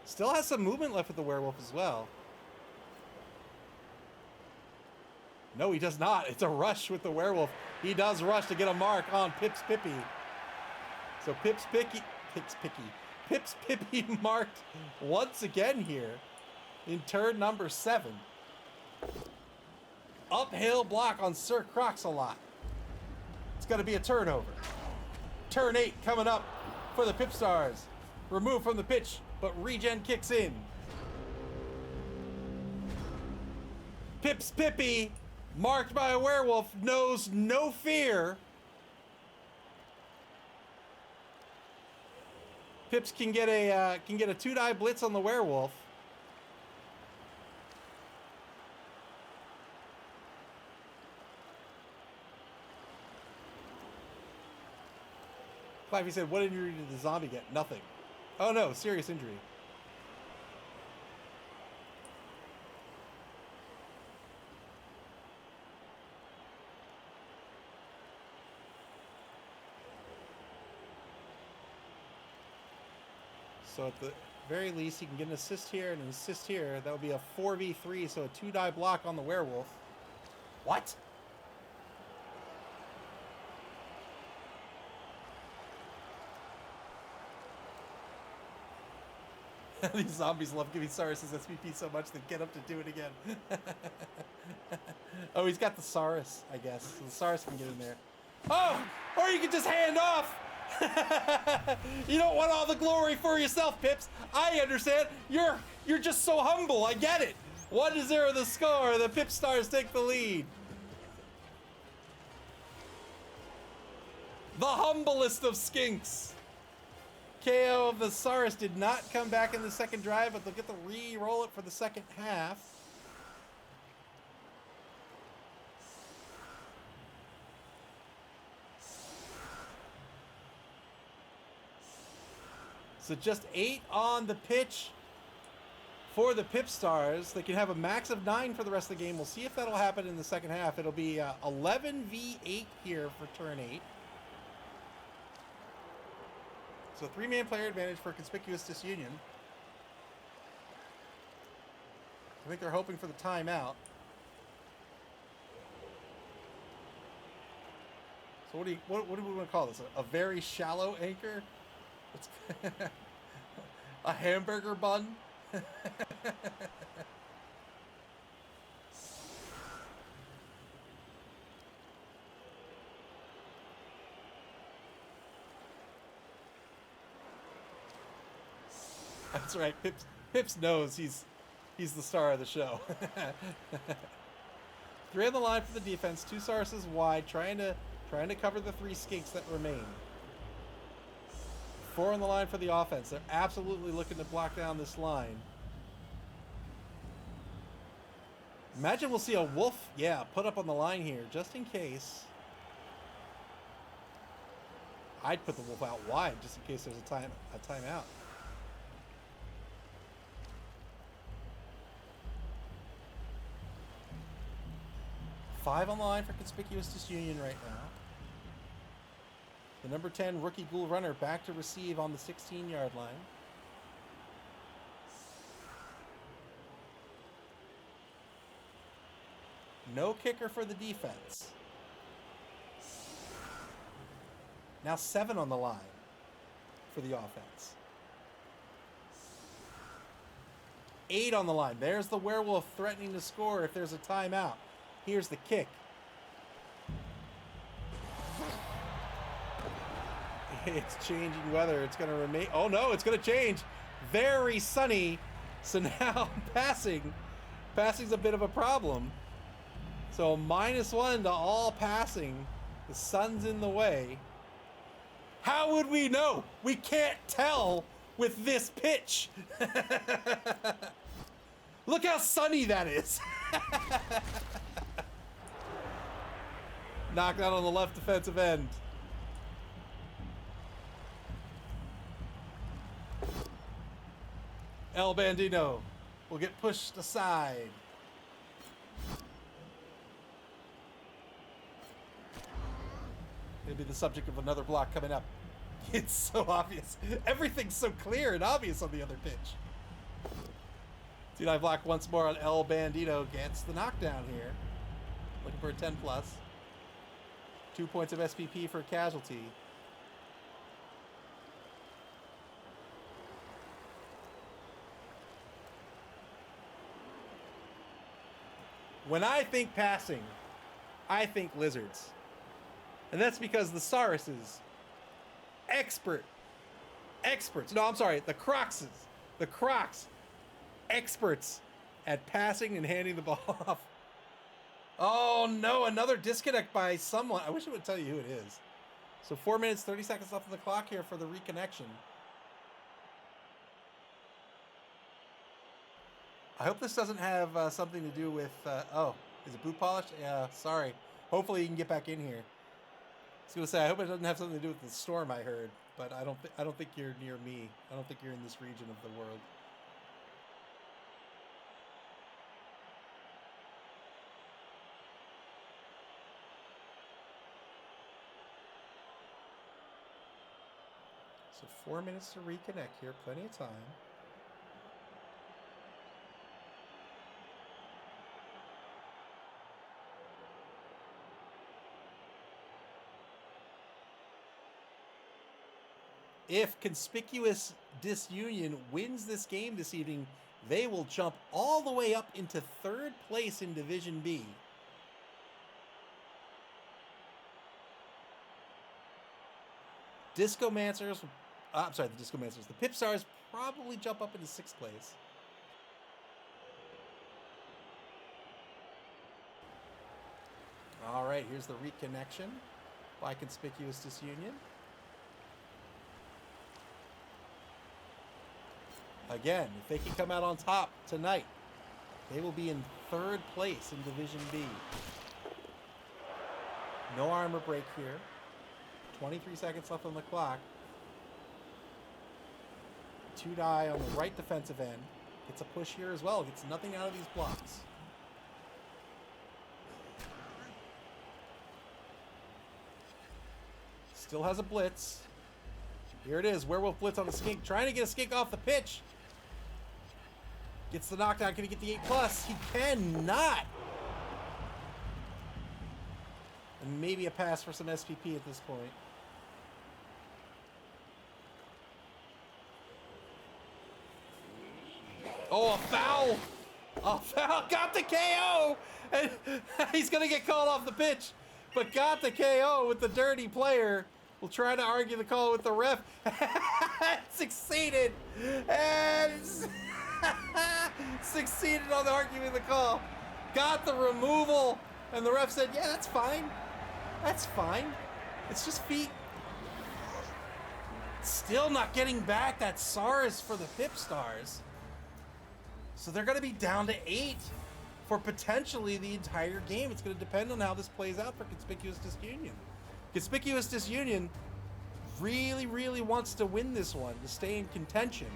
Speaker 1: Still has some movement left with the Werewolf as well. No, he does not. It's a rush with the Werewolf. He does rush to get a mark on Pips Pippy. So Pips Pippy marked once again here in turn number 7. Uphill block on Sir Crocs-a-Lot. It's going to be a turnover. Turn 8 coming up for the Pipstars. Removed from the pitch, but regen kicks in. Pips Pippy, marked by a Werewolf, knows no fear. Pips can get a 2-die blitz on the Werewolf. Clive, he said, what injury did the zombie get? Nothing. Oh no, serious injury. So at the very least, he can get an assist here and an assist here. That would be a 4v3, so a 2-die block on the Werewolf. What? These zombies love giving Saurus' SVP so much they get up to do it again. Oh, he's got the Saurus, I guess. So the Saurus can get in there. Oh! Or you can just hand off! You don't want all the glory for yourself, Pips. I understand. You're just so humble. I get it. 1-0 the score. The Pipstars take the lead. The humblest of skinks. KO of the Saurus did not come back in the second drive, but they'll get to re-roll it for the second half. So just 8 on the pitch for the Pipstars. They can have a max of 9 for the rest of the game. We'll see if that'll happen in the second half. It'll be 11v8 here for turn 8. So 3-man player advantage for Conspicuous Disunion. I think they're hoping for the timeout. So what do we want to call this? A very shallow anchor? It's a hamburger bun? That's right. Pips knows he's the star of the show. 3 on the line for the defense. 2 Sarses wide, trying to cover the 3 skinks that remain. 4 on the line for the offense. They're absolutely looking to block down this line. Imagine we'll see a wolf, put up on the line here, just in case. I'd put the wolf out wide, just in case there's a timeout. Five on the line for Conspicuous Disunion right now. The number 10 rookie ghoul runner back to receive on the 16-yard line. No kicker for the defense. Now 7 on the line for the offense. 8 on the line. There's the werewolf threatening to score if there's a timeout. Here's the kick. It's changing weather. It's going to remain. Oh, no, it's going to change. Very sunny. So now passing's a bit of a problem. So -1 to all passing. The sun's in the way. How would we know? We can't tell with this pitch. Look how sunny that is. Knocked out on the left defensive end. El Bandino will get pushed aside. Maybe the subject of another block coming up. It's so obvious. Everything's so clear and obvious on the other pitch. 2-9 block once more on El Bandito. Gets the knockdown here. Looking for a 10+. 2 points of SPP for casualty. When I think passing, I think lizards. And that's because the Sauruses, experts. No, I'm sorry, the Crocs, experts at passing and handing the ball off. Oh no, another disconnect by someone. I wish it would tell you who it is. So 4 minutes, 30 seconds left on the clock here for the reconnection. I hope this doesn't have something to do with, oh, is it boot polish? Yeah, sorry. Hopefully you can get back in here. I was going to say, I hope it doesn't have something to do with the storm I heard, but I don't think you're near me. I don't think you're in this region of the world. So 4 minutes to reconnect here, plenty of time. If Conspicuous Disunion wins this game this evening, they will jump all the way up into 3rd place in Division B. Discomancers, I'm sorry, the Discomancers. The Pipstars probably jump up into 6th place. All right, here's the reconnection by Conspicuous Disunion. Again, if they can come out on top tonight, they will be in 3rd place in Division B. No armor break here. 23 seconds left on the clock. 2 die on the right defensive end. Gets a push here as well. Gets nothing out of these blocks. Still has a blitz. Here it is. Werewolf blitz on the skink. Trying to get a skink off the pitch. Gets the knockdown. Can he get the 8+? He cannot. And maybe a pass for some SPP at this point. Oh, a foul! A foul! Got the KO! And he's going to get called off the pitch. But got the KO with the dirty player. We'll try to argue the call with the ref. Succeeded! And succeeded on the argument of the call. Got the removal. And the ref said, yeah, that's fine. That's fine. It's just feet. Still not getting back that Saurus for the Pipstars. So they're going to be down to 8 for potentially the entire game. It's going to depend on how this plays out for Conspicuous Disunion. Conspicuous Disunion really, really wants to win this one to stay in contention.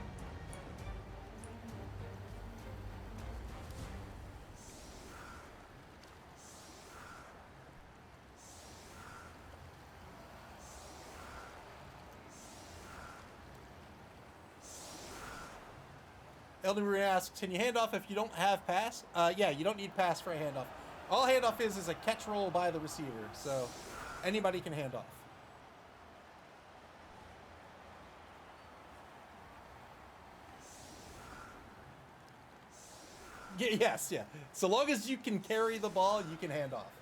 Speaker 1: Elden Ring asks, can you hand off if you don't have pass? Yeah, you don't need pass for a handoff. All handoff is a catch roll by the receiver, so anybody can hand off. Yes, yeah. So long as you can carry the ball, you can hand off.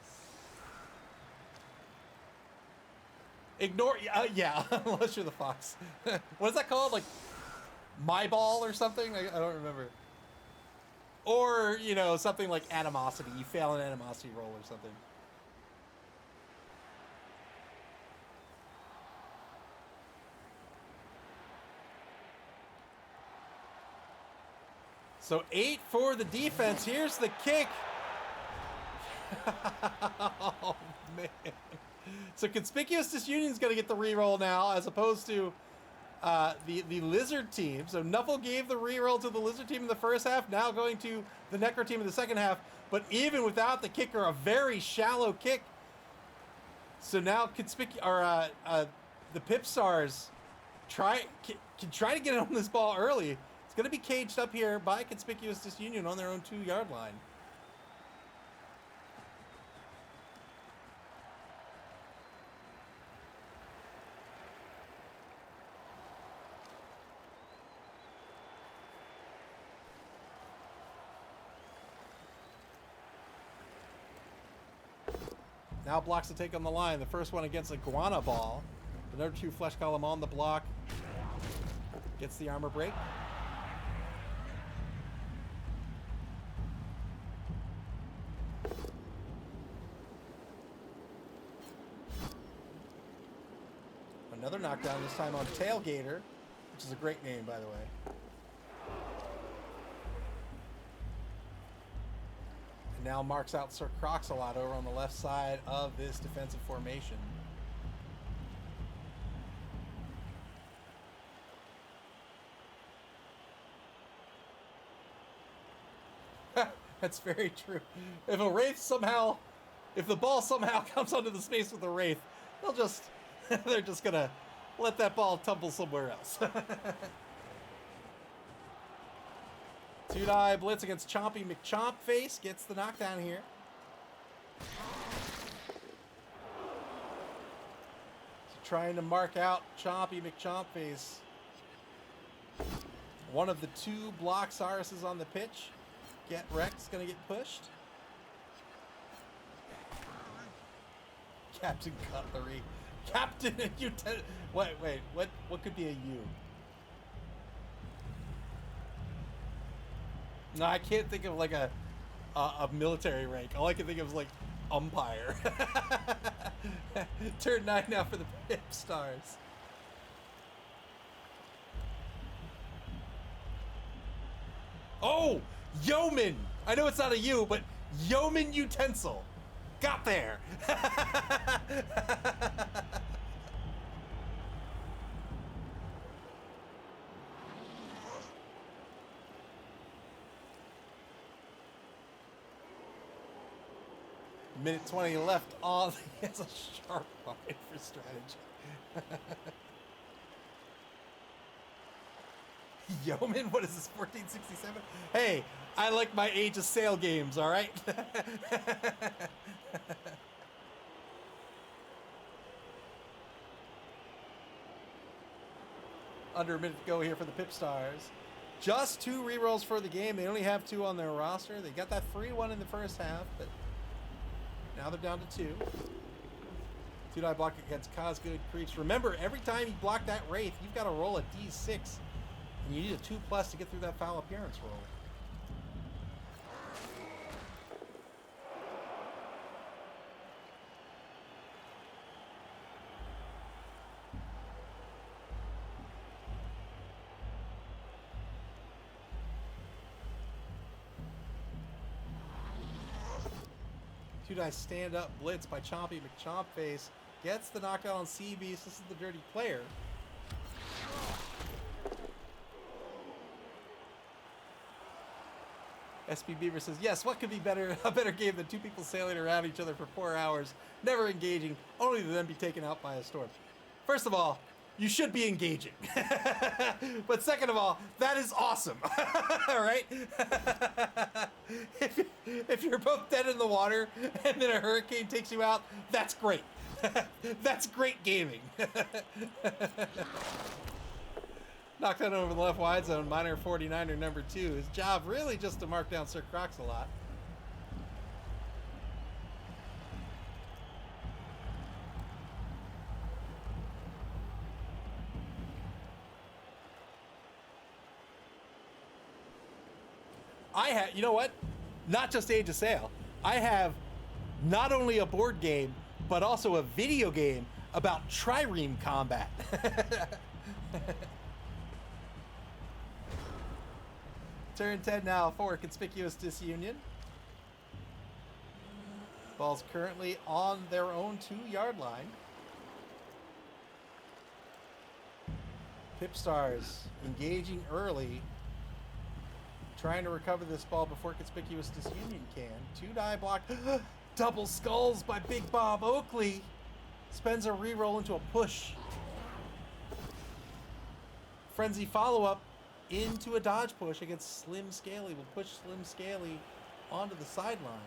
Speaker 1: Ignore, yeah, unless you're the fox. What is that called? Like, my ball or something? I don't remember. Or, you know, something like animosity. You fail an animosity roll or something. So 8 for the defense. Here's the kick. Oh, man. So Conspicuous Disunion's going to get the reroll now, as opposed to the Lizard team. So Nuffle gave the reroll to the Lizard team in the first half, now going to the Necro team in the second half. But even without the kicker, a very shallow kick. So now the Pipstars can try to get on this ball early. It's going to be caged up here by Conspicuous Disunion on their own 2-yard line. Now blocks to take on the line. The first one against Iguana Ball. The number 2 flesh column on the block. Gets the armor break. Another knockdown, this time on Tailgater, which is a great name, by the way. And now marks out Sir Crox-a-Lot over on the left side of this defensive formation. That's very true. If a Wraith somehow, if the ball somehow comes onto the space with the Wraith, they're just gonna let that ball tumble somewhere else. 2-die blitz against Chompy McChompface. Gets the knockdown here. So trying to mark out Chompy McChompface. One of the 2 block Sauruses on the pitch. Get Rex gonna get pushed. Captain Cutlery. Captain Wait, what could be a U? No, I can't think of like a military rank. All I can think of is like umpire. Turn 9 now for the Pipstars. Oh, Yeoman! I know it's not a U, but Yeoman Utensil. Got there. Minute 20 left on. It's a sharp line for strategy. Yeoman, what is this, 1467? Hey, I like my Age of Sail games, all right? Under a minute to go here for the Pipstars. Just 2 rerolls for the game. They only have 2 on their roster. They got that free one in the first half, but now they're down to 2. 2-die block against Cosgood Creeps. Remember, every time you block that Wraith, you've got to roll a D6. And you need a 2+ to get through that foul appearance roll. Two-die stand-up blitz by Chompy McChompface. Gets the knockout on Sea Beast. This is the dirty player. SB Beaver says, yes, what could be a better game than 2 people sailing around each other for 4 hours, never engaging, only to then be taken out by a storm? First of all, you should be engaging. But second of all, that is awesome. All right? If you're both dead in the water and then a hurricane takes you out, that's great. That's great gaming. Knocked out over the left wide zone, Miner 49er number 2. His job really just to mark down Sir Crocs a lot. You know what? Not just Age of Sail. I have not only a board game, but also a video game about trireme combat. Turn 10 now for Conspicuous Disunion. Ball's currently on their own 2-yard line. Pipstars engaging early, trying to recover this ball before Conspicuous Disunion can. 2-die block. Double skulls by Big Bob Oakley. Spends a reroll into a push. Frenzy follow-up into a dodge push against Slim Scaly. Will push Slim Scaly onto the sideline.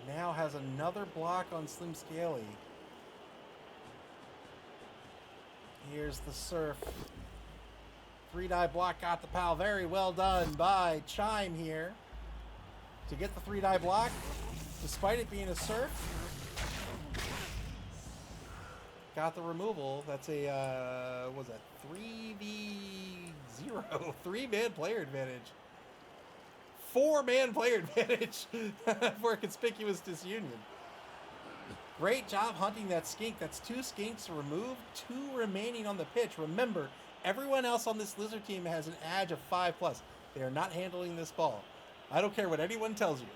Speaker 1: Now has another block on Slim Scaly. Here's the surf. 3-die block got the pal. Very well done by Chime here to get the 3-die block, despite it being a surf. Got the removal. That's a, was a 3v0, 3-man player advantage. 4-man player advantage for Conspicuous Disunion. Great job hunting that skink. That's 2 skinks removed, 2 remaining on the pitch. Remember, everyone else on this Lizard team has an edge of 5+. They are not handling this ball. I don't care what anyone tells you.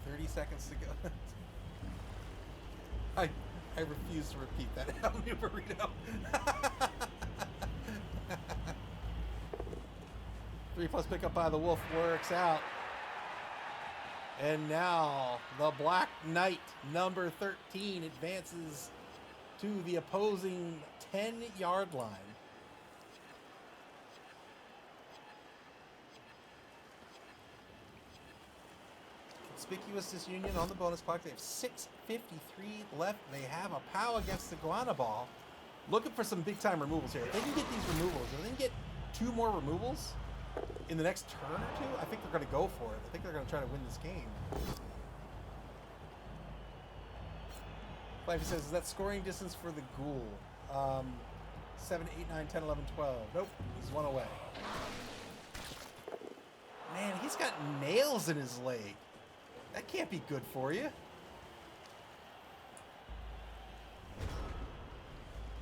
Speaker 1: 30 seconds to go. I refuse to repeat that. El New Burrito. 3+ pickup by the Wolf works out. And now the Black Knight, number 13, advances to the opposing 10-yard line. Conspicuous Disunion on the bonus clock. They have 6:53 left. They have a POW against the Guana Ball. Looking for some big-time removals here. If they can get these removals, if they can get 2 more removals in the next turn or 2, I think they're going to go for it. I think they're going to try to win this game. Lifey says, is that scoring distance for the Ghoul? 7, 8, 9, 10, 11, 12. Nope, he's 1 away. Man, he's got nails in his leg. That can't be good for you.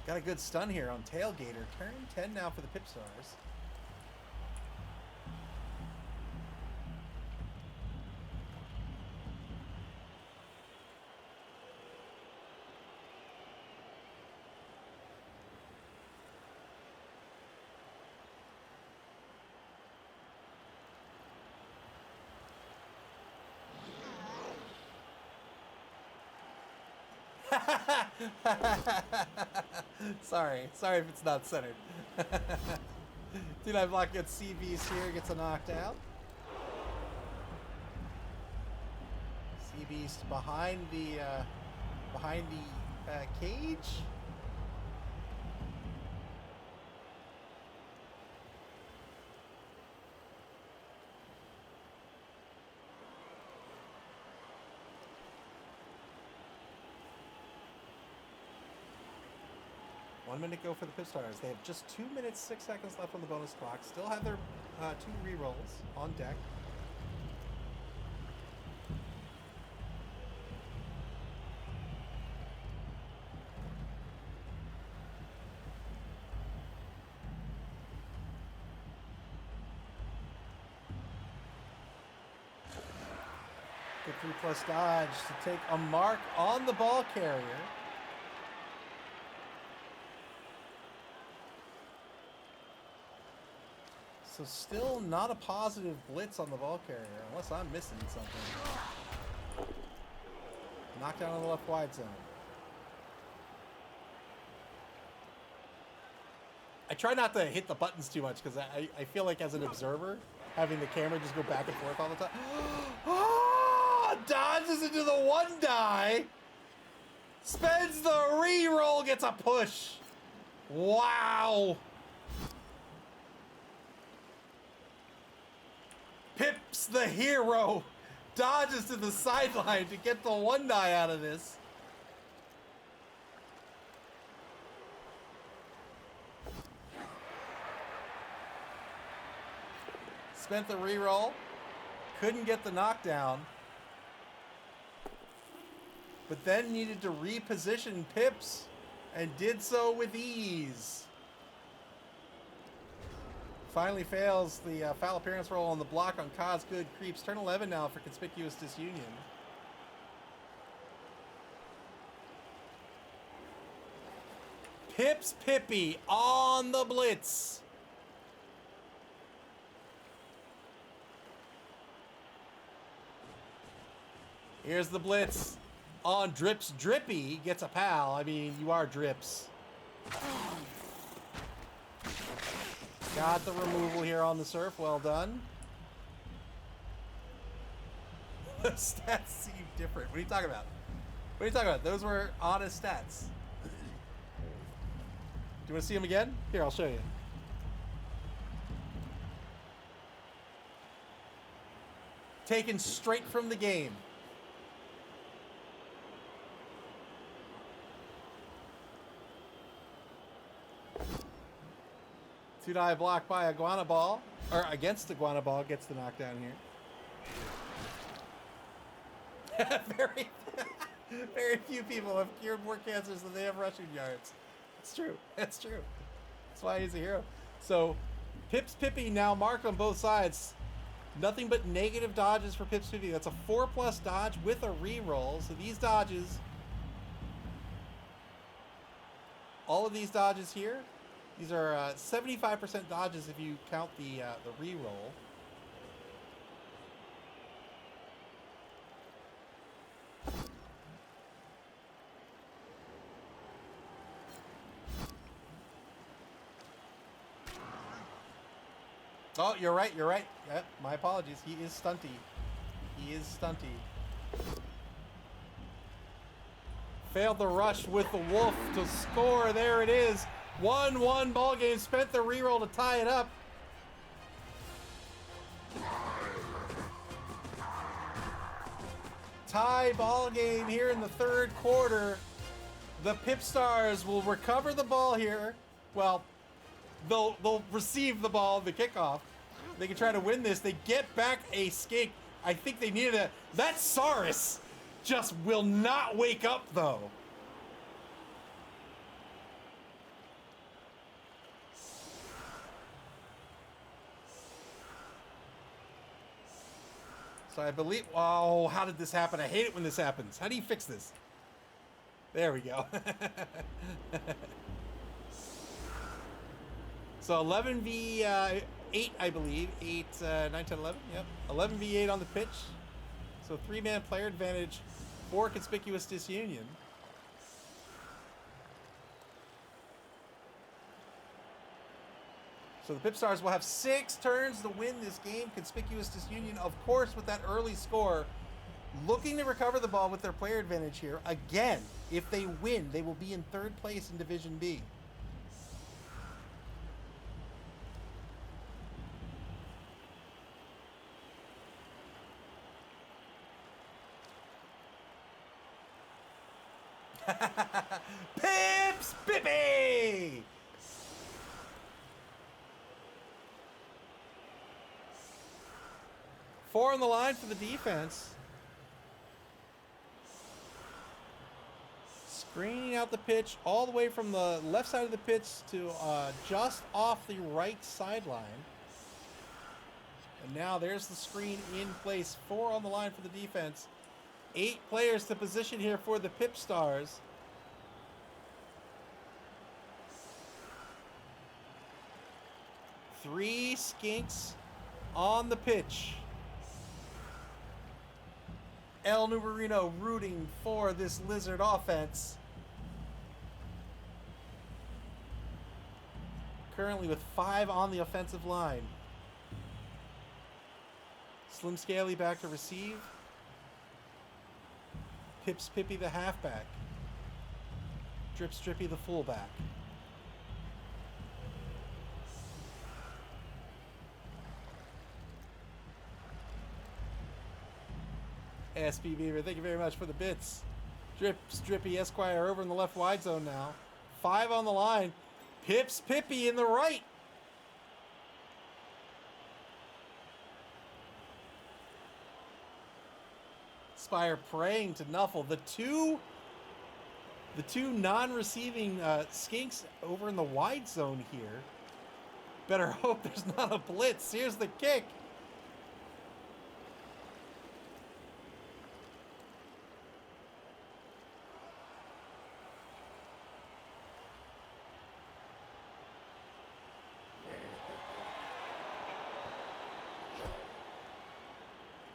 Speaker 1: Got a good stun here on Tailgater. Turn 10 now for the Pipstars. Sorry if it's not centered. Dude, I block gets CB's here, gets a knockdown. CB's behind the cage. One minute go for the Pipstars. They have just 2 minutes, 6 seconds left on the bonus clock. Still have their 2 rerolls on deck. Good 3+ dodge to take a mark on the ball carrier. So still not a positive blitz on the ball carrier, unless I'm missing something. Knockdown on the left wide zone. I try not to hit the buttons too much because I feel like as an observer, having the camera just go back and forth all the time. Oh, dodges into the 1 die. Spends the reroll, gets a push. Wow. Pips, the hero, dodges to the sideline to get the 1 die out of this. Spent the reroll, couldn't get the knockdown, but then needed to reposition Pips and did so with ease. Finally fails the foul appearance roll on the block on Kaz. Good creeps. Turn 11 now for Conspicuous Disunion. Pips Pippy on the blitz. Here's the blitz on Drips Drippy. Gets a pal. I mean, you are Drips. Got the removal here on the surf. Well done. The stats seem different. What are you talking about? What are you talking about? Those were honest stats. Do you want to see them again? Here, I'll show you. Taken straight from the game. Two-die block by Iguana Ball, or against Iguana Ball, gets the knockdown here. Very few people have cured more cancers than they have rushing yards. It's true. That's true. That's why he's a hero. So, Pips Pippy now marked on both sides. Nothing but negative dodges for Pips Pippy. That's a 4+ dodge with a reroll. So these dodges, all of these dodges here, these are 75% dodges if you count the reroll. Oh, you're right. Yep, my apologies. He is stunty. Failed the rush with the Wolf to score. There it is. 1-1 ball game. Spent the reroll to tie it up. Tie ball game here in the third quarter. The Pipstars will recover the ball here. Well, they'll receive the ball, the kickoff. They can try to win this. They get back a skate. I think they needed a... That Saurus just will not wake up, though. So I believe... Oh, how did this happen? I hate it when this happens. How do you fix this? There we go. So 11 v 8, I believe. 8, 9, 10, 11. Yep. 11 v 8 on the pitch. So 3-man player advantage for Conspicuous Disunion. So the Pipstars will have 6 turns to win this game. Conspicuous Disunion, of course, with that early score, looking to recover the ball with their player advantage here. Again, if they win, they will be in 3rd place in Division B. Pips Pippy! Four on the line for the defense. Screening out the pitch all the way from the left side of the pitch to just off the right sideline. And now there's the screen in place. 4 on the line for the defense. 8 players to position here for the Pipstars. Three skinks on the pitch. El Numerino rooting for this Lizard offense. Currently with 5 on the offensive line. Slim Scaly back to receive. Pips Pippy the halfback. Drip Strippy the fullback. SB Beaver, thank you very much for the bits. Drip Strippy Esquire over in the left wide zone now. 5 on the line. Pips Pippy in the right. Spire praying to Nuffle. The two non-receiving skinks over in the wide zone here. Better hope there's not a blitz. Here's the kick.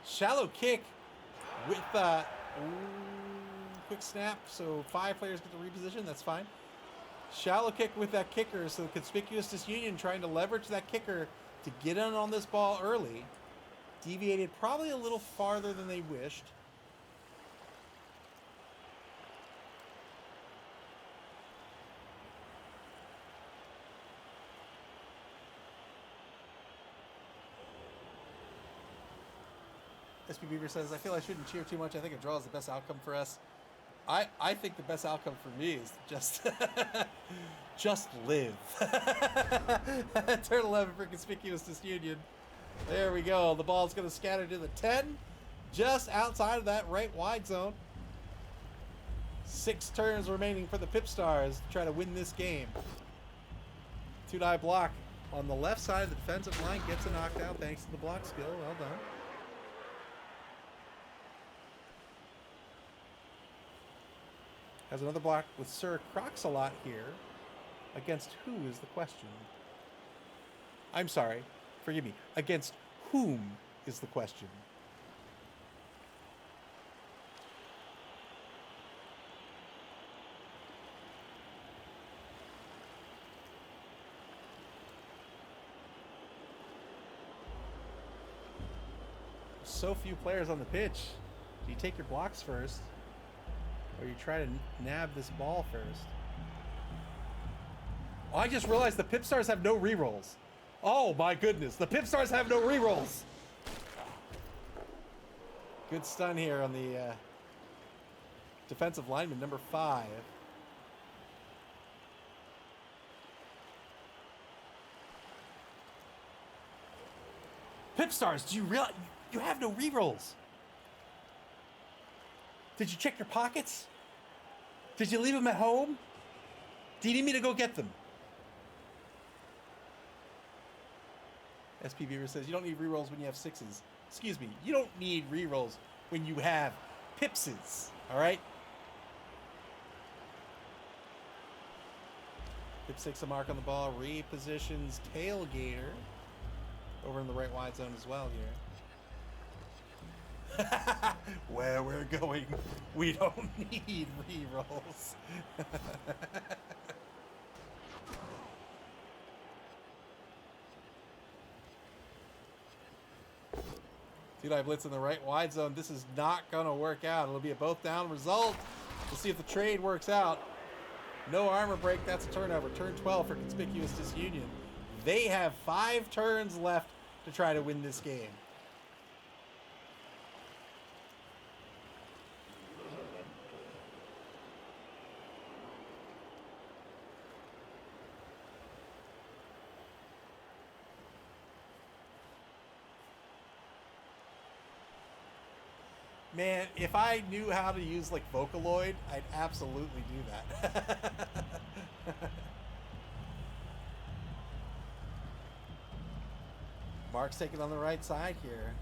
Speaker 1: Shallow kick with quick snap, so 5 players get to reposition. That's fine. Shallow kick with that kicker, so the Conspicuous Disunion trying to leverage that kicker to get in on this ball early. Deviated probably a little farther than they wished. SB Beaver says, I feel I shouldn't cheer too much. I think a draw is the best outcome for us. I think the best outcome for me is just just live. Turn 11 for Conspicuous Disunion. There we go. The ball's going to scatter to the 10, just outside of that right wide zone. 6 turns remaining for the Pipstars to try to win this game. 2-die block on the left side of the defensive line gets a knockdown thanks to the block skill. Well done. Has another block with Sir Crocs-a-Lot here. Against who is the question? I'm sorry. Forgive me. Against whom is the question? So few players on the pitch. Do you take your blocks first? Or you try to nab this ball first? Oh, I just realized the Pipstars have no rerolls. Oh my goodness, the Pipstars have no rerolls. Good stun here on the defensive lineman, number 5. Pipstars, do you realize you have no rerolls? Did you check your pockets? Did you leave them at home? Do you need me to go get them? SP Beaver says, you don't need rerolls when you have 6s. excuse me, you don't need rerolls when you have Pipses, all right? Pip 6 a mark on the ball, repositions Tailgater over in the right wide zone as well here. Where we're going, we don't need rerolls. T-Dye blitz in the right wide zone. This is not going to work out. It'll be a both down result. We'll see if the trade works out. No armor break. That's a turnover. Turn 12 for Conspicuous Disunion. They have 5 turns left to try to win this game. Man, if I knew how to use like Vocaloid, I'd absolutely do that. Mark's taking on the right side here.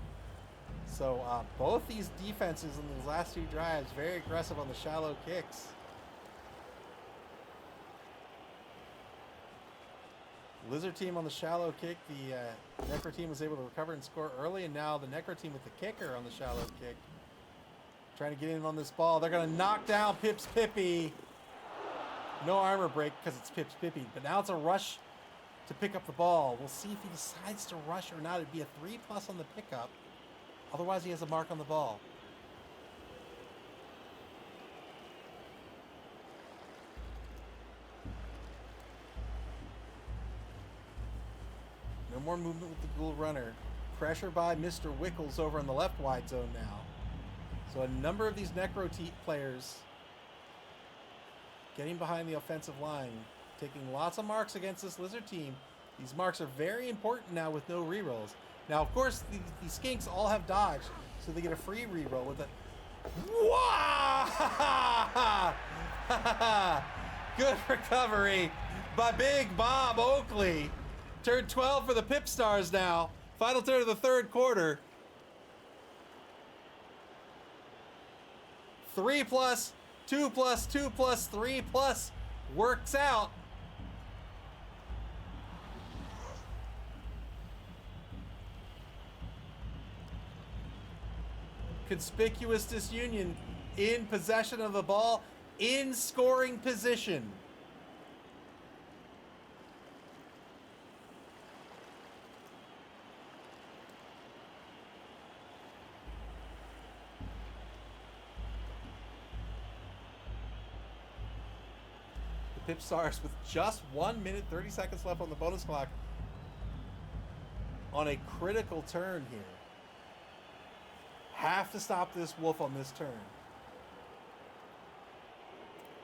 Speaker 1: So both these defenses in these last 2 drives, very aggressive on the shallow kicks. Lizard team on the shallow kick. The Necro team was able to recover and score early, and now the Necro team with the kicker on the shallow kick. Trying to get in on this ball. They're going to knock down Pips Pippy. No armor break because it's Pips Pippy. But now it's a rush to pick up the ball. We'll see if he decides to rush or not. It'd be a 3+ on the pickup. Otherwise, he has a mark on the ball. No more movement with the ghoul runner. Pressure by Mr. Wickles over in the left wide zone now. So a number of these Necro players getting behind the offensive line, taking lots of marks against this Lizard team. These marks are very important now with no rerolls. Now, of course, the Skinks all have dodge, so they get a free reroll with it. Good recovery by Big Bob Oakley. Turn 12 for the Pipstars now. Final turn of the 3rd quarter. 3+, 2+, 2+, 3+ works out. Conspicuous Disunion in possession of the ball, in scoring position. Pipstars with just 1 minute 30 seconds left on the bonus clock on a critical turn here. Have to stop this wolf on this turn.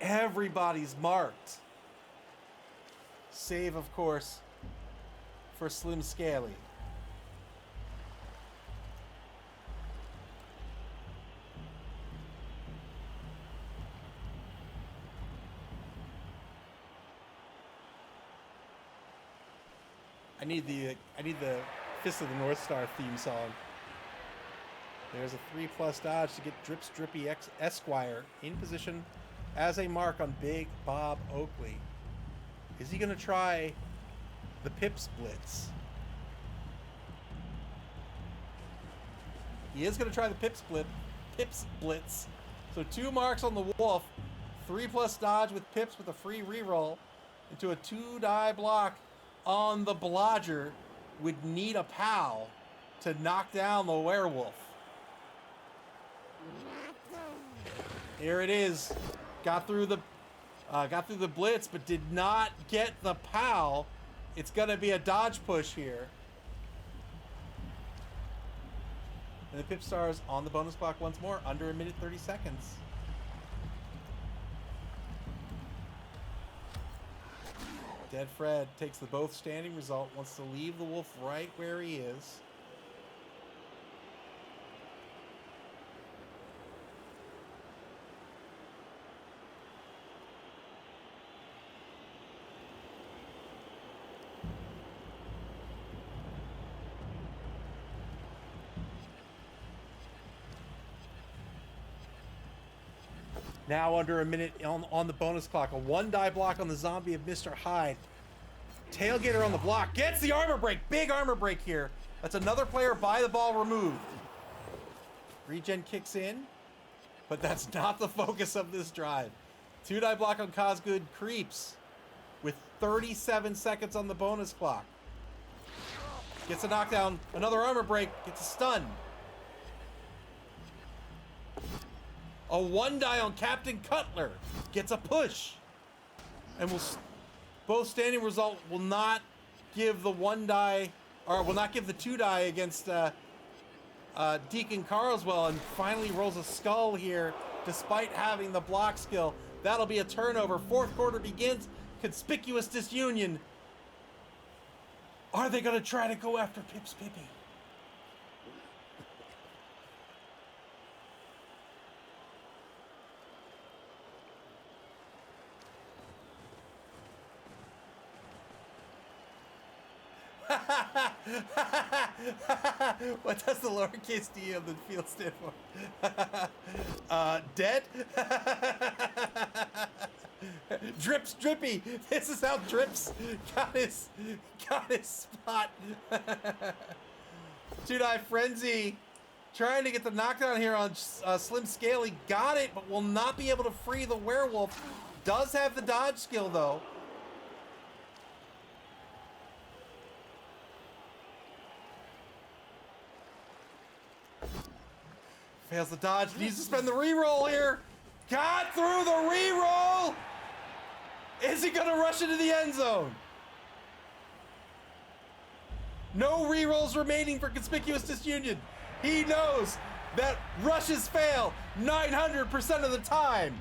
Speaker 1: Everybody's marked. Save, of course, for Slim Scaly. I need the Fist of the North Star theme song. There's a 3+ dodge to get Drips Drippy Esquire in position as a mark on Big Bob Oakley. Is he going to try the Pips Blitz? He is going to try the Pips Blitz. So 2 marks on the Wolf, 3+ dodge with Pips with a free reroll into a 2-die block on the Blodger. Would need a POW to knock down the Werewolf. Here it is. Got through the blitz, but did not get the POW. It's going to be a dodge push here. And the Pipstars on the bonus clock once more, under 1 minute 30 seconds. Dead Fred takes the both standing result, wants to leave the Wolf right where he is. Now under a minute on the bonus clock. A 1-die block on the zombie of Mr. Hyde. Tailgater on the block. Gets the armor break. Big armor break here. That's another player by the ball removed. Regen kicks in. But that's not the focus of this drive. 2-die block on Cosgood creeps with 37 seconds on the bonus clock. Gets a knockdown. Another armor break. Gets a stun. A 1-die on Captain Cutler. Gets a push. And both standing result will not give the 1-die, or will not give the 2-die against Deacon Carlswell, and finally rolls a skull here despite having the block skill. That'll be a turnover. Fourth quarter begins. Conspicuous Disunion. Are they going to try to go after Pips Pippi? What does the lowercase d of the field stand for? Dead? Drips Drippy. This is how Drips got his spot. 2-die Frenzy trying to get the knockdown here on Slim Scaly. Got it, but will not be able to free the werewolf. Does have the dodge skill though. Fails the dodge. Needs to spend the reroll here. Got through the reroll. Is he going to rush into the end zone? No rerolls remaining for Conspicuous Disunion. He knows that rushes fail 900% of the time.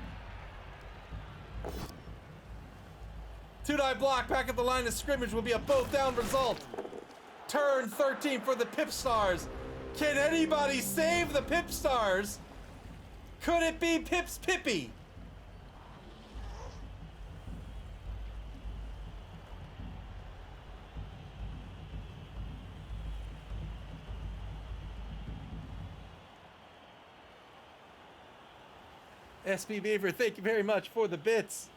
Speaker 1: 2-die block back at the line of scrimmage will be a both down result. Turn 13 for the Pipstars. Can anybody save the Pipstars? Could it be Pips Pippi? SB Beaver, thank you very much for the bits.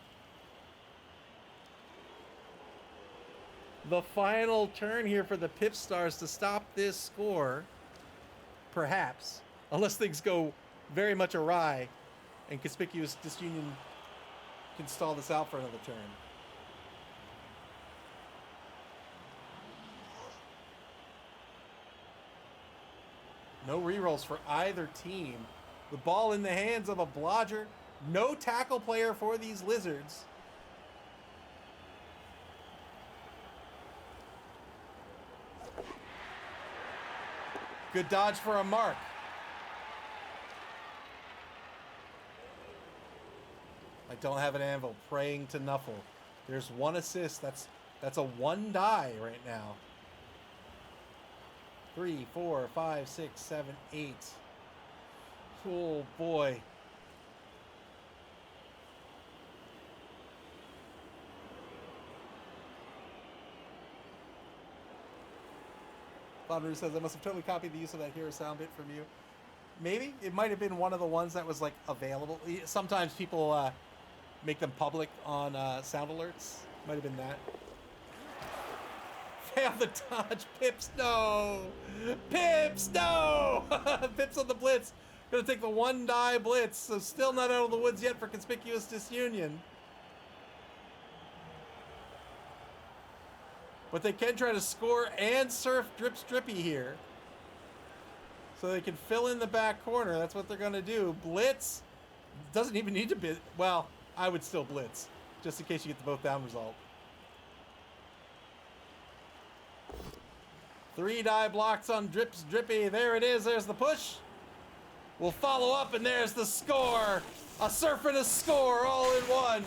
Speaker 1: The final turn here for the Pipstars to stop this score. Perhaps, unless things go very much awry and Conspicuous Disunion can stall this out for another turn. No rerolls for either team. The ball in the hands of a blodger. No tackle player for these Lizards. Good dodge for a mark. I don't have an anvil. Praying to Nuffle. There's one assist. That's a 1-die right now. 3, 4, 5, 6, 7, 8. Oh boy. Flounder says, I must have totally copied the use of that hero sound bit from you. Maybe. It might have been one of the ones that was like available. Sometimes people make them public on sound alerts. Might have been that. Fail the dodge. Pips, no! Pips, no! Pips on the blitz. Gonna take the 1-die blitz. So still not out of the woods yet for Conspicuous Disunion. But they can try to score and surf Drips Drippy here. So they can fill in the back corner. That's what they're going to do. Blitz. Doesn't even need to be. Well, I would still blitz. Just in case you get the both down result. 3-die blocks on Drips Drippy. There it is. There's the push. We'll follow up, and there's the score. A surf and a score all in one.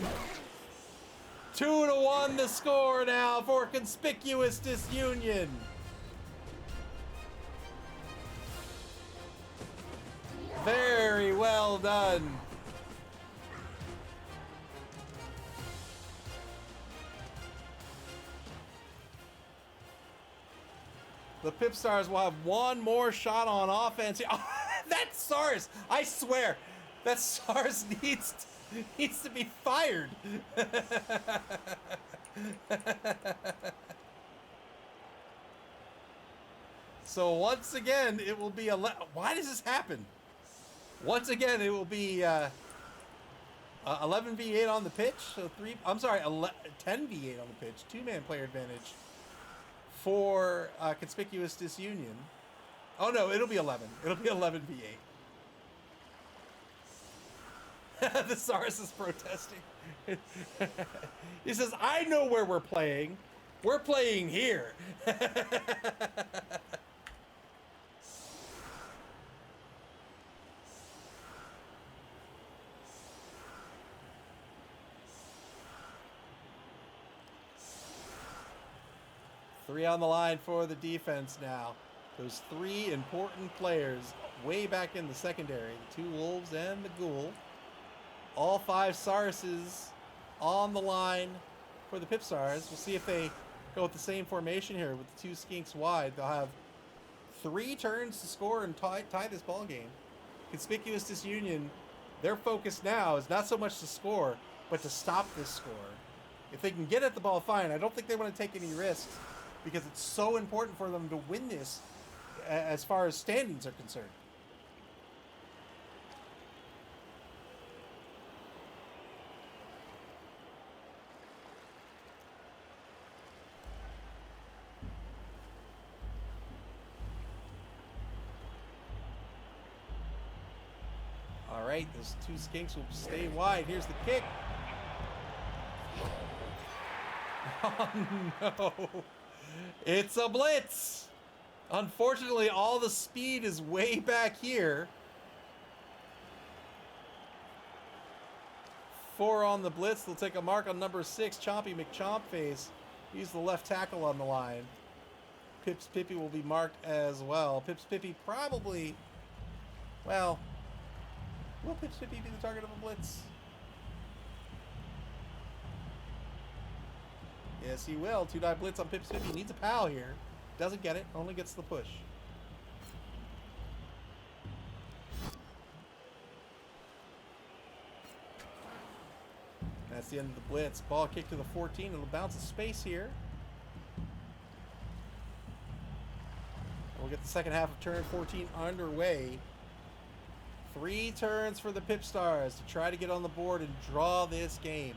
Speaker 1: 2-1 the score now for Conspicuous Disunion. Very well done. The Pipstars will have one more shot on offense. Oh, that's SARS. I swear. That SARS needs needs to be fired. So once again, it will be why does this happen? Once again, it will be 11 v8 on the pitch. So 10 v8 on the pitch. Two-man player advantage for Conspicuous Disunion. Oh no, it'll be 11. It'll be 11 v8. The Saurus is protesting. He says, I know where we're playing. We're playing here. Three on the line for the defense now. Those three important players way back in the secondary. The two Wolves and the Ghoul. All five Sauruses on the line for the Pipstars. We'll see if they go with the same formation here with the two Skinks wide. They'll have 3 turns to score and tie this ball game. Conspicuous Disunion, their focus now is not so much to score, but to stop this score. If they can get at the ball, fine. I don't think they want to take any risks because it's so important for them to win this as far as standings are concerned. All right, those two Skinks will stay wide. Here's the kick. Oh, no. It's a blitz. Unfortunately, all the speed is way back here. 4 on the blitz. They'll take a mark on number 6, Chompy McChompface. He's the left tackle on the line. Pips Pippy will be marked as well. Pips Pippy probably, well, will Pips Pippy be the target of a blitz? Yes, he will. 2-die blitz on Pips Pippy. Needs a pal here. Doesn't get it. Only gets the push. That's the end of the blitz. Ball kicked to the 14. It'll bounce a space here. We'll get the second half of turn 14 underway. 3 turns for the Pipstars to try to get on the board and draw this game.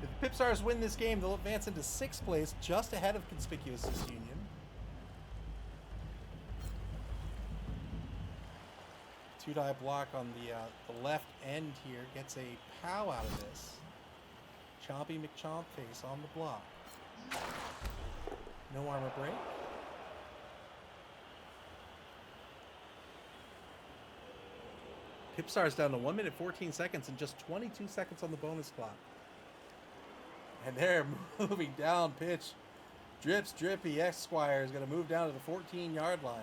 Speaker 1: If the Pipstars win this game, they'll advance into 6th place, just ahead of Conspicuous Disunion. Two-die block on the left end here gets a pow out of this. Chompy McChompface on the block. No armor break. Pipstars down to 1 minute 14 seconds and just 22 seconds on the bonus clock. And they're moving down pitch. Drips Drippy Esquire is going to move down to the 14-yard line.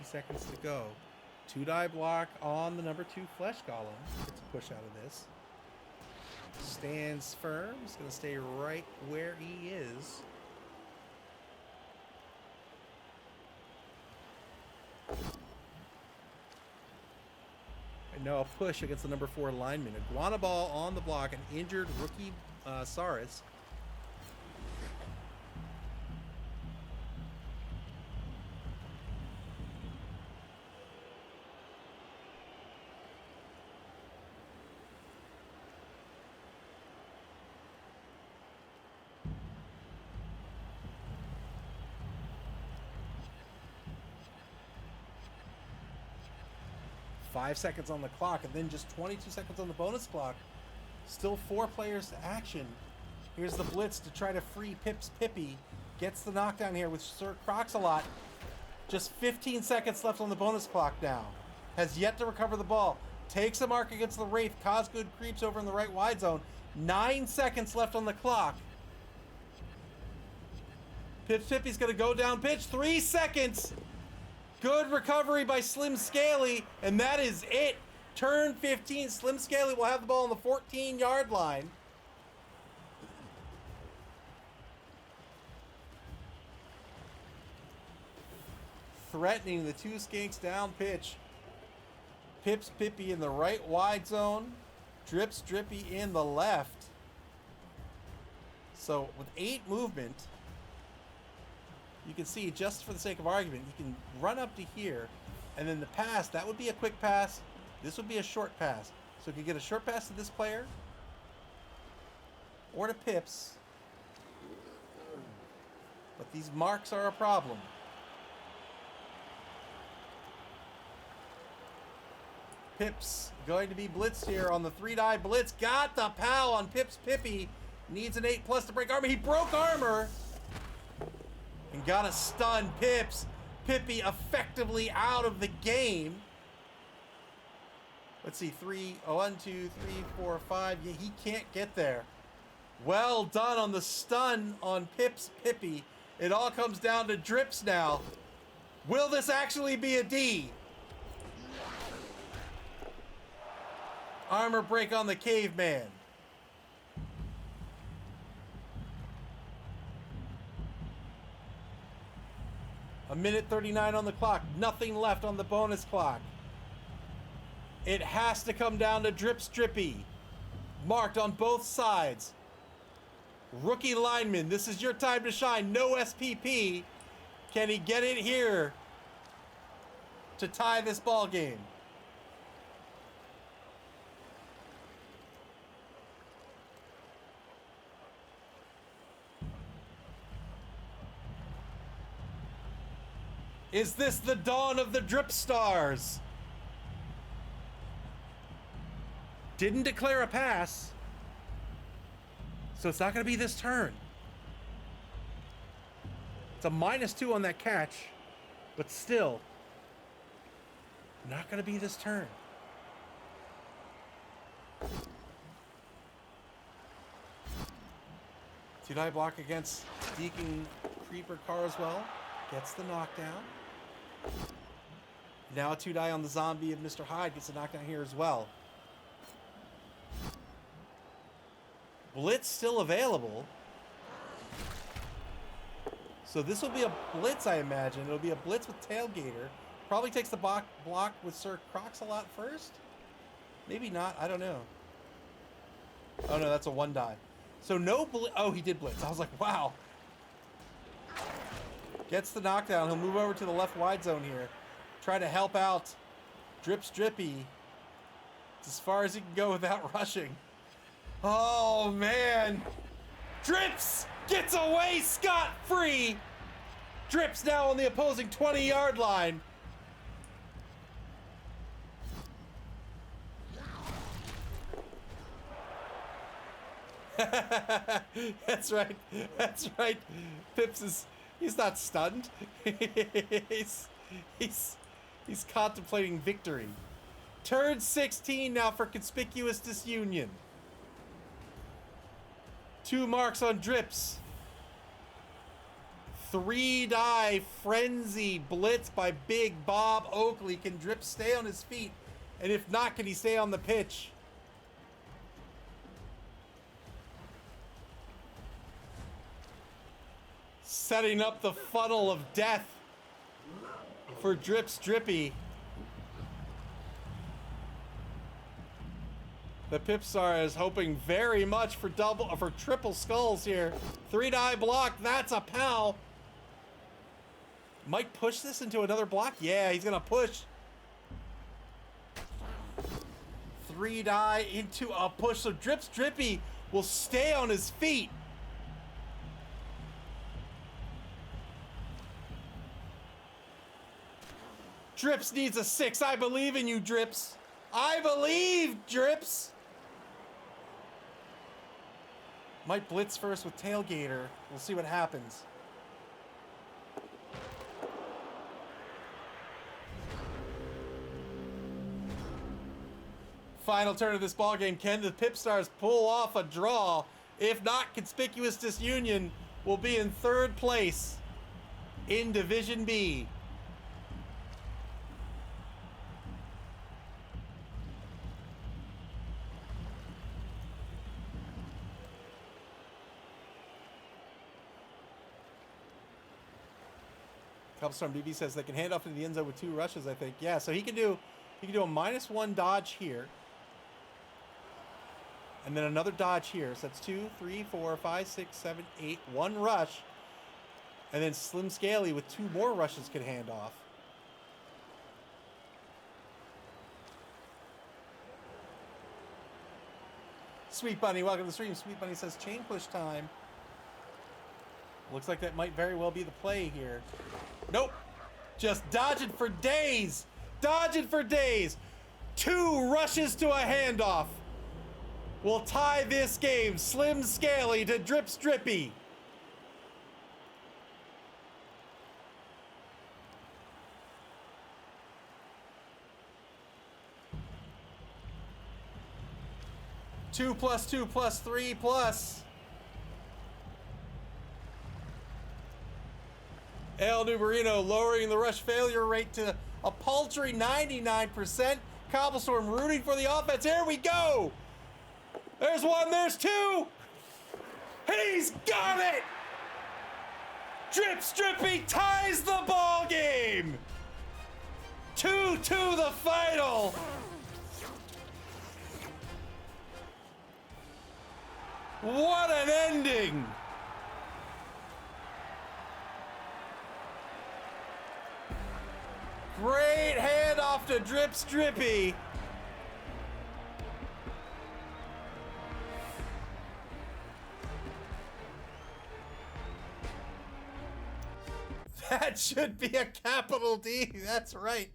Speaker 1: Seconds to go. 2-die block on the number 2 Flesh Golem. Gets a push out of this. Stands firm. He's going to stay right where he is. And now a push against the number 4 lineman. Iguana Ball on the block. An injured rookie Saurus. Five seconds on the clock, and then just 22 seconds on the bonus clock. Still 4 players to action. Here's the blitz to try to free Pips Pippy. Gets the knockdown here with Sir Crocs-a-Lot. Just 15 seconds left on the bonus clock now. Has yet to recover the ball. takes a mark against the Wraith. Cosgood creeps over in the right wide zone. 9 seconds left on the clock. Pippy's going to go down pitch. 3 seconds. Good recovery by Slim Scaly, and that is it. Turn 15. Slim Scaly will have the ball on the 14-yard line. Threatening the two skinks down pitch. Pippy in the right wide zone. Drippy in the left. So with 8 movement, you can see, just for the sake of argument, you can run up to here, and then the pass, that would be a quick pass. This would be a short pass. So you can get a short pass to this player or to Pips. But these marks are a problem. Pips going to be blitzed here on the 3-die blitz. Got the pow on Pippy. Needs an 8+ to break armor. He broke armor and got a stun. Pippy effectively out of the game. Let's see, 1, 2, 3, 4, 5. Yeah, he can't get there. Well done on the stun on Pippy. It all comes down to Drips now. Will this actually be a D? Armor break on the caveman. A minute 39 on the clock. Nothing left on the bonus clock. It has to come down to Drippy. Marked on both sides. Rookie lineman, this is your time to shine. No SPP. Can he get it here to tie this ball game? Is this the dawn of the Dripstars? Didn't declare a pass, so it's not going to be this turn. It's a -2 on that catch, but still not going to be this turn. Two-die block against Deacon Creeper Carswell. Gets the knockdown. Now a 2-die on the zombie of Mr. Hyde. Gets a knockdown here as well. Blitz still available. So this will be a blitz, I imagine. It'll be a blitz with Tailgater. Probably takes the block with Sir Crox-a-Lot first. Maybe not. I don't know. Oh, no, that's a 1-die. So no blitz. Oh, he did blitz. I was like, wow. Gets the knockdown. He'll move over to the left wide zone here. Try to help out Drippy. It's as far as he can go without rushing. Oh, man. Drips gets away scot-free. Drips now on the opposing 20-yard line. That's right. That's right. Pips is... He's not stunned. he's contemplating victory. Turn 16 now for Conspicuous Disunion. 2 marks on Drips. 3-die frenzy blitz by Big Bob Oakley. Can Drips stay on his feet? And if not, can he stay on the pitch? Setting up the funnel of death for Drippy. The Pipstar is hoping very much for triple skulls here. 3-die block, that's a pow. Might push this into another block. Yeah, he's gonna push. 3-die into a push, so Drippy will stay on his feet. Drips needs a 6. I believe in you, Drips. I believe, Drips. Might blitz first with Tailgater. We'll see what happens. final turn of this ball game. Can the Pipstars pull off a draw? If not, Conspicuous Disunion will be in third place in Division B. Cobblestorm BB says they can hand off into the end zone with 2 rushes, I think. Yeah, so he can do a -1 dodge here. And then another dodge here. So that's 2, 3, 4, 5, 6, 7, 8. 1 rush. And then Slim Scaly with 2 more rushes can hand off. Sweet Bunny, welcome to the stream. Sweet Bunny says chain push time. Looks like that might very well be the play here. Nope. Just dodging for days. Dodging for days. 2 rushes to a handoff will tie this game. Slim Scaly to Drip Strippy. Two plus 2 plus 3 plus. El Nubarino lowering the rush failure rate to a paltry 99%. Cobblestorm rooting for the offense. Here we go. There's 1, there's 2. He's got it. Drip Strippy ties the ball game. 2-2 the final. What an ending. Great handoff to Drip Strippy. That should be a capital D. That's right.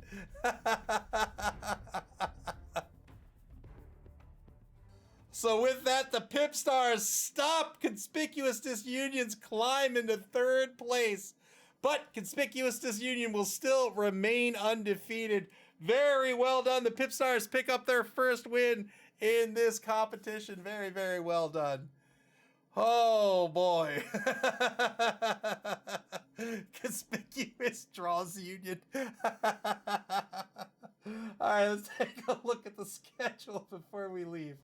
Speaker 1: So with that, the Pipstars stop Conspicuous Disunion's climb into third place. But Conspicuous Disunion will still remain undefeated. Very well done. The Pipstars pick up their first win in this competition. Very, very well done. Oh, boy. Conspicuous draws Union. All right, let's take a look at the schedule before we leave.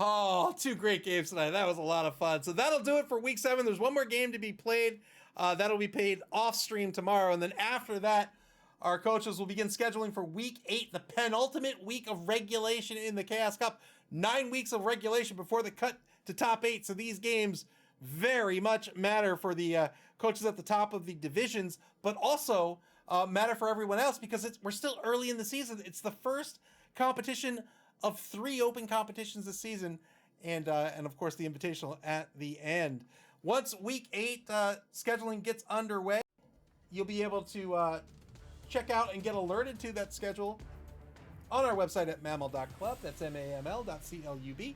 Speaker 1: Oh, 2 great games tonight. That was a lot of fun. So that'll do it for week 7. There's 1 more game to be played. That'll be played off stream tomorrow. And then after that, our coaches will begin scheduling for week 8, the penultimate week of regulation in the Chaos Cup. 9 weeks of regulation before the cut to top 8. So these games very much matter for the coaches at the top of the divisions, but also matter for everyone else because we're still early in the season. It's the first competition of 3 open competitions this season, and of course the invitational at the end. Once week 8 scheduling gets underway, you'll be able to check out and get alerted to that schedule on our website at maml.club. That's maml.club.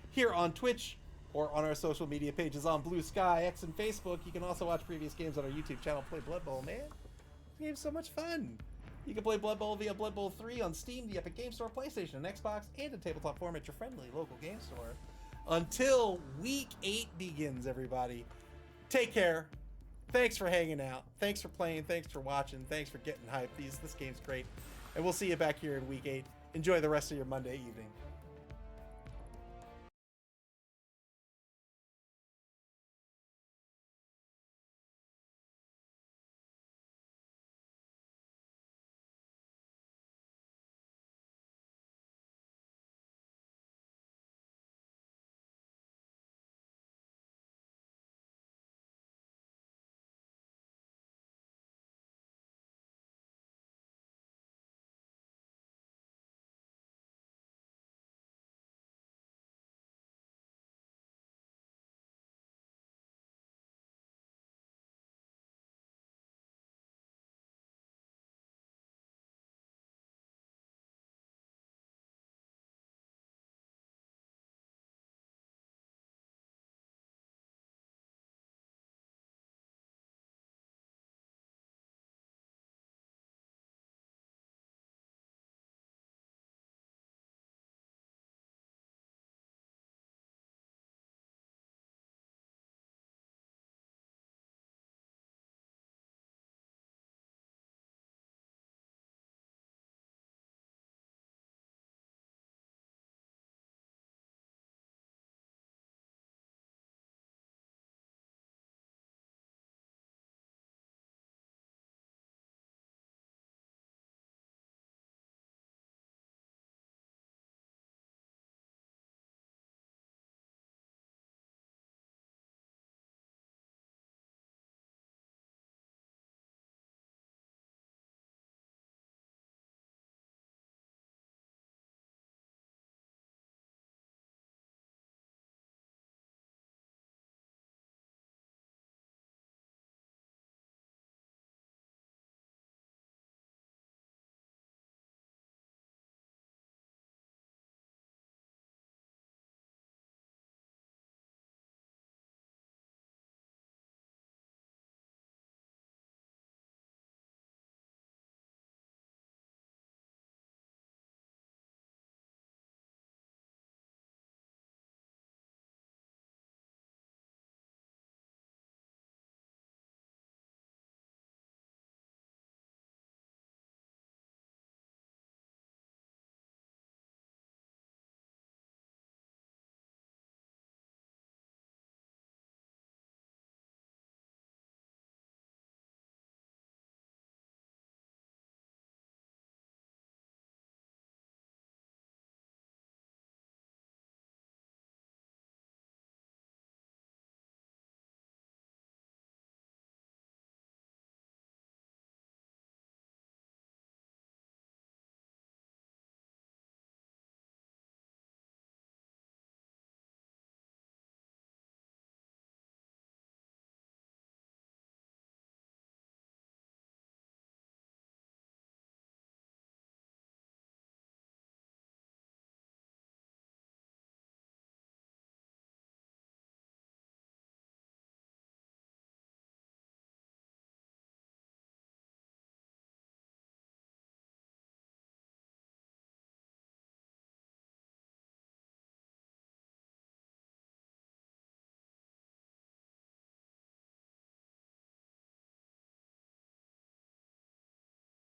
Speaker 1: Here on Twitch or on our social media pages on Blue Sky, X, and Facebook. You can also watch previous games on our YouTube channel, Play Blood Bowl. Man, this game's so much fun. You can play Blood Bowl via Blood Bowl 3 on Steam, the Epic Game Store, PlayStation, and Xbox, and in tabletop form at your friendly local game store. Until week 8 begins, everybody, take care. Thanks for hanging out. Thanks for playing. Thanks for watching. Thanks for getting hyped. This game's great. And we'll see you back here in week 8. Enjoy the rest of your Monday evening.